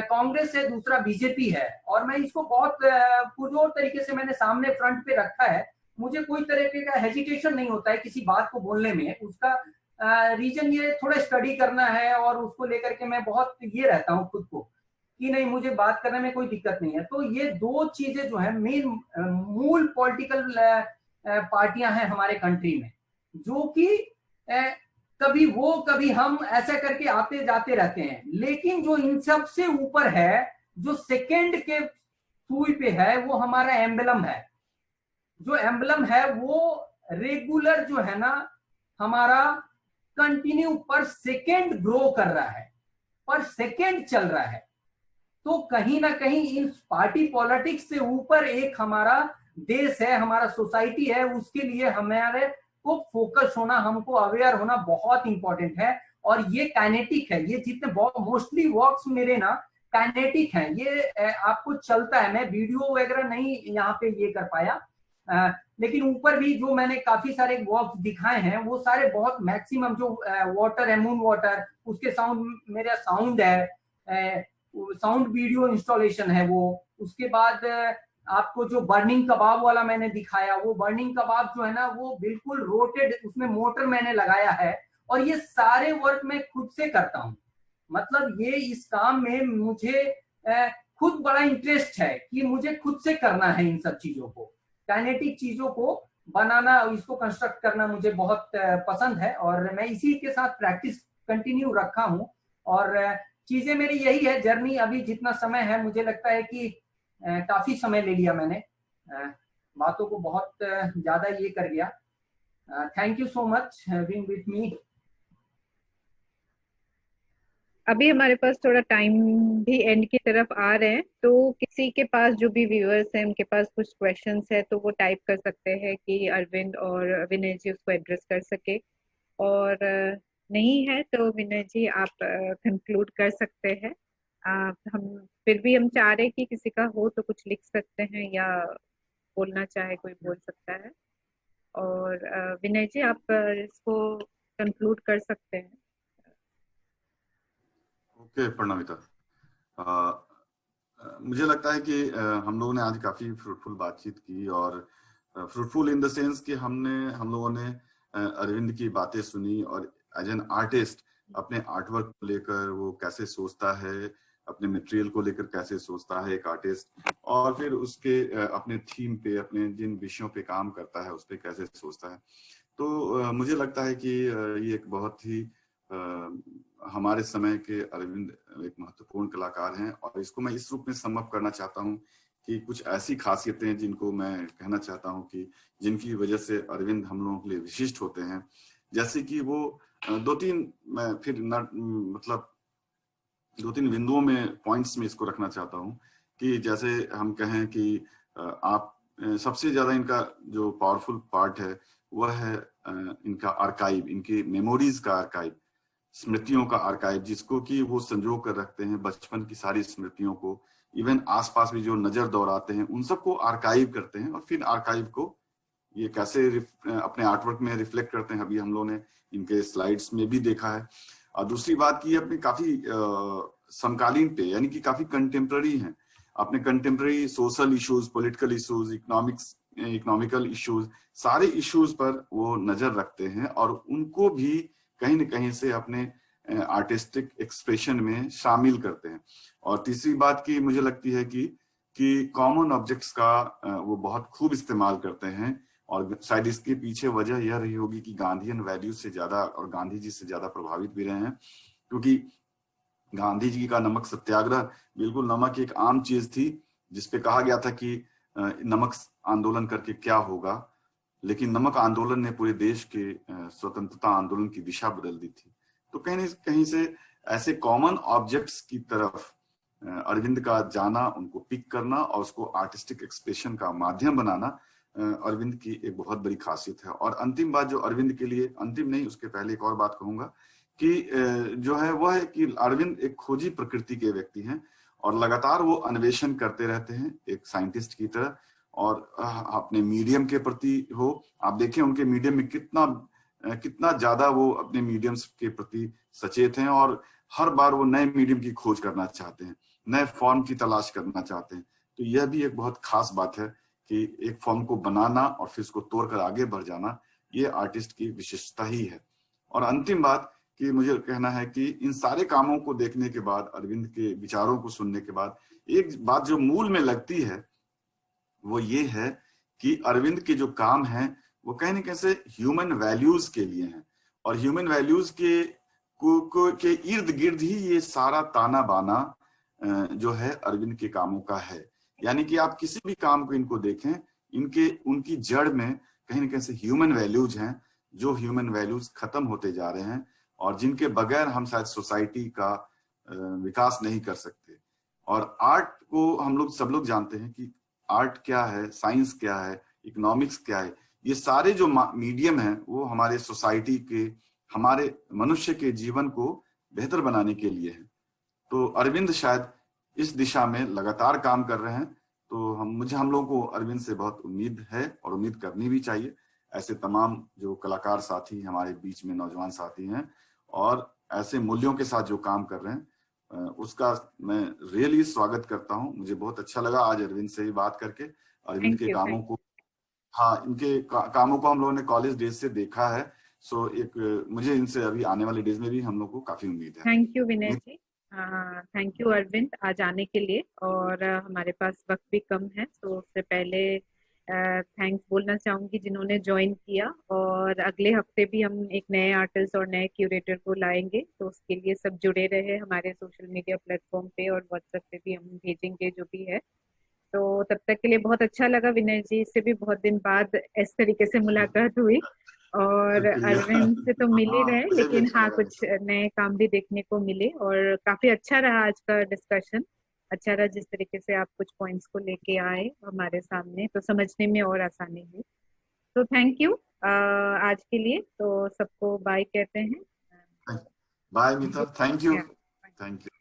कांग्रेस है, दूसरा बीजेपी है। और मैं इसको बहुत पुरजोर तरीके से मैंने सामने फ्रंट पे रखा है। मुझे कोई तरीके का हेजिटेशन नहीं होता है किसी बात को बोलने में। उसका रीजन ये थोड़ा स्टडी करना है और उसको लेकर के मैं बहुत ये रहता हूँ खुद को कि नहीं, मुझे बात करने में कोई दिक्कत नहीं है। तो ये दो चीजें जो है मेन मूल पॉलिटिकल पार्टियां हैं हमारे कंट्री में, जो कि कभी हम ऐसा करके आते जाते रहते हैं। लेकिन जो इन सब से ऊपर है, जो सेकंड के सूई पे है, वो हमारा एम्बलम है। जो एम्बलम है वो रेगुलर जो है ना हमारा कंटिन्यू पर सेकेंड ग्रो कर रहा है, पर सेकेंड चल रहा है। तो कहीं ना कहीं इन पार्टी पॉलिटिक्स से ऊपर एक हमारा देश है, हमारा सोसाइटी है, उसके लिए हमारे को फोकस होना, हमको अवेयर होना बहुत इंपॉर्टेंट है। और ये काइनेटिक है, ये जितने मोस्टली वर्क्स मेरे ना काइनेटिक हैं, ये आपको चलता है। मैं वीडियो वगैरह नहीं यहाँ पे ये कर पाया, लेकिन ऊपर भी जो मैंने काफी सारे वर्क्स दिखाए हैं वो सारे बहुत मैक्सिमम जो वाटर है, मून वाटर, उसके साउंड, मेरा साउंड है, साउंड वीडियो इंस्टॉलेशन है वो। उसके बाद आपको जो बर्निंग कबाब वाला मैंने दिखाया, वो बर्निंग कबाब जो है ना वो बिल्कुल रोटेड, उसमें मोटर मैंने लगाया है। और ये सारे वर्क मैं खुद से करता हूँ। मतलब ये इस काम में मुझे खुद बड़ा इंटरेस्ट है कि मुझे खुद से करना है इन सब चीजों को, काइनेटिक चीजों को बनाना, इसको कंस्ट्रक्ट करना मुझे बहुत पसंद है। और मैं इसी के साथ प्रैक्टिस कंटिन्यू रखा हूँ। और चीजें मेरी यही है जर्नी। अभी जितना समय है, मुझे लगता है कि काफी समय ले लिया मैंने, बातों को बहुत ज्यादा ये कर गया। Thank you so much being with me. अभी हमारे पास थोड़ा टाइम भी एंड की तरफ आ रहे हैं, तो किसी के पास, जो भी व्यूअर्स हैं उनके पास कुछ क्वेश्चंस है तो वो टाइप कर सकते हैं कि अरविंद और विनय जी उसको एड्रेस कर सके। और नहीं है तो विनय जी आप कंक्लूड कर सकते हैं। हम फिर भी हम चाह रहे हैं कि किसी का हो तो कुछ लिख सकते हैं, या बोलना चाहे कोई बोल सकता है। और विनय जी आप इसको कंक्लूड कर सकते हैं। ओके प्रणमिता, मुझे लगता है कि हम लोगों ने आज काफी फ्रूटफुल बातचीत की, और फ्रूटफुल इन द सेंस कि हम लोगों ने अरविंद की बातें सुनी, और एज एन आर्टिस्ट अपने आर्टवर्क को लेकर वो कैसे सोचता है, अपने मटेरियल को लेकर कैसे सोचता है एक आर्टिस्ट, और फिर उसके अपने थीम पे, अपने जिन विषयों पे काम करता है उस पे कैसे सोचता है। तो मुझे लगता है कि ये एक बहुत ही हमारे समय के अरविंद एक महत्वपूर्ण कलाकार हैं। और इसको मैं इस रूप में सम अप करना चाहता हूँ कि कुछ ऐसी खासियतें जिनको मैं कहना चाहता हूँ कि जिनकी वजह से अरविंद हम लोगों के लिए विशिष्ट होते हैं। जैसे कि वो दो तीन, मैं फिर मतलब दो तीन बिंदुओं में, पॉइंट्स में इसको रखना चाहता हूँ कि जैसे हम कहें कि आप सबसे ज्यादा इनका जो पावरफुल पार्ट है वह है इनका आर्काइव, इनकी मेमोरीज का आर्काइव, स्मृतियों का आर्काइव, जिसको कि वो संजो कर रखते हैं, बचपन की सारी स्मृतियों को, इवन आसपास भी जो नजर दौड़ाते हैं उन सबको आर्काइव करते हैं, और फिर आर्काइव को ये कैसे अपने आर्टवर्क में रिफ्लेक्ट करते हैं, अभी हम लोगों ने इनके स्लाइड्स में भी देखा है। और दूसरी बात की अपने काफी समकालीन पे, यानी कि काफी कंटेम्प्ररी हैं, अपने contemporary social issues, political issues, economical issues, सारे इश्यूज पर वो नजर रखते हैं और उनको भी कहीं न कहीं से अपने आर्टिस्टिक एक्सप्रेशन में शामिल करते हैं। और तीसरी बात की मुझे लगती है कि कॉमन ऑब्जेक्ट्स का वो बहुत खूब इस्तेमाल करते हैं, और शायद इसके पीछे वजह यह रही होगी कि गांधीयन वैल्यूज से ज्यादा और गांधी जी से ज्यादा प्रभावित भी रहे हैं, क्योंकि गांधी जी का नमक सत्याग्रह बिल्कुल नमक एक आम चीज थी, जिसपे कहा गया था कि नमक आंदोलन करके क्या होगा, लेकिन नमक आंदोलन ने पूरे देश के स्वतंत्रता आंदोलन की दिशा बदल दी थी। तो कहीं न कहीं से ऐसे कॉमन ऑब्जेक्ट्स की तरफ अरविंद का जाना, उनको पिक करना और उसको आर्टिस्टिक एक्सप्रेशन का माध्यम बनाना अरविंद की एक बहुत बड़ी खासियत है। और अंतिम बात जो अरविंद के लिए, अंतिम नहीं उसके पहले एक और बात कहूंगा कि जो है वह है कि अरविंद एक खोजी प्रकृति के व्यक्ति हैं और लगातार वो अन्वेषण करते रहते हैं एक साइंटिस्ट की तरह। और अपने मीडियम के प्रति हो, आप देखें उनके मीडियम में कितना ज्यादा वो अपने मीडियम्स के प्रति सचेत हैं और हर बार वो नए मीडियम की खोज करना चाहते हैं, नए फॉर्म की तलाश करना चाहते हैं। तो यह भी एक बहुत खास बात है कि एक फॉर्म को बनाना और फिर उसको तोड़कर आगे बढ़ जाना, ये आर्टिस्ट की विशेषता ही है। और अंतिम बात कि मुझे कहना है कि इन सारे कामों को देखने के बाद, अरविंद के विचारों को सुनने के बाद, एक बात जो मूल में लगती है वो ये है कि अरविंद के जो काम हैं वो कहीं न कहीं से ह्यूमन वैल्यूज के लिए हैं और ह्यूमन वैल्यूज के इर्द गिर्द ही ये सारा ताना बाना जो है अरविंद के कामों का है। यानी कि आप किसी भी काम को इनको देखें, उनकी जड़ में कहीं न कहीं से ह्यूमन वैल्यूज हैं, जो ह्यूमन वैल्यूज खत्म होते जा रहे हैं और जिनके बगैर हम शायद सोसाइटी का विकास नहीं कर सकते। और आर्ट को हम लोग सब लोग जानते हैं कि आर्ट क्या है, साइंस क्या है, इकोनॉमिक्स क्या है, ये सारे जो मीडियम हैं वो हमारे सोसाइटी के, हमारे मनुष्य के जीवन को बेहतर बनाने के लिए है। तो अरविंद शायद इस दिशा में लगातार काम कर रहे हैं। तो हम लोगों को अरविंद से बहुत उम्मीद है और उम्मीद करनी भी चाहिए। ऐसे तमाम जो कलाकार साथी हमारे बीच में, नौजवान साथी हैं और ऐसे मूल्यों के साथ जो काम कर रहे हैं, उसका मैं रियली स्वागत करता हूं। मुझे बहुत अच्छा लगा आज अरविंद से ही बात करके। अरविंद के कामों को, हाँ, इनके कामों को हम लोगों ने कॉलेज डेज से देखा है। सो मुझे इनसे अभी आने वाले डेज में भी हम लोग को काफी उम्मीद है। Thank you Vinay ji, thank you Arvind आज आने के लिए। और हमारे पास वक्त भी कम है, तो उससे पहले थैंक्स बोलना चाहूंगी जिन्होंने ज्वाइन किया। और अगले हफ्ते भी हम एक नए आर्टिस्ट और नए क्यूरेटर को लाएंगे, तो उसके लिए सब जुड़े रहे हमारे सोशल मीडिया प्लेटफॉर्म पे और व्हाट्सएप पे भी हम भेजेंगे जो भी है। तो तब तक के लिए बहुत अच्छा लगा विनय जी से भी बहुत दिन बाद इस तरीके से मुलाकात हुई। और अरविंद से तो मिल ही हाँ, रहे, मुझे भी लेकिन अच्छा हाँ लगा। कुछ नए काम भी देखने को मिले और काफी अच्छा रहा आज का डिस्कशन। अच्छा रहा जिस तरीके से आप कुछ पॉइंट्स को लेके आए हमारे सामने, तो समझने में और आसानी हुई। तो थैंक यू आज के लिए। तो सबको बाय कहते हैं। बाय मिता, थैंक यू, या थैंक यू।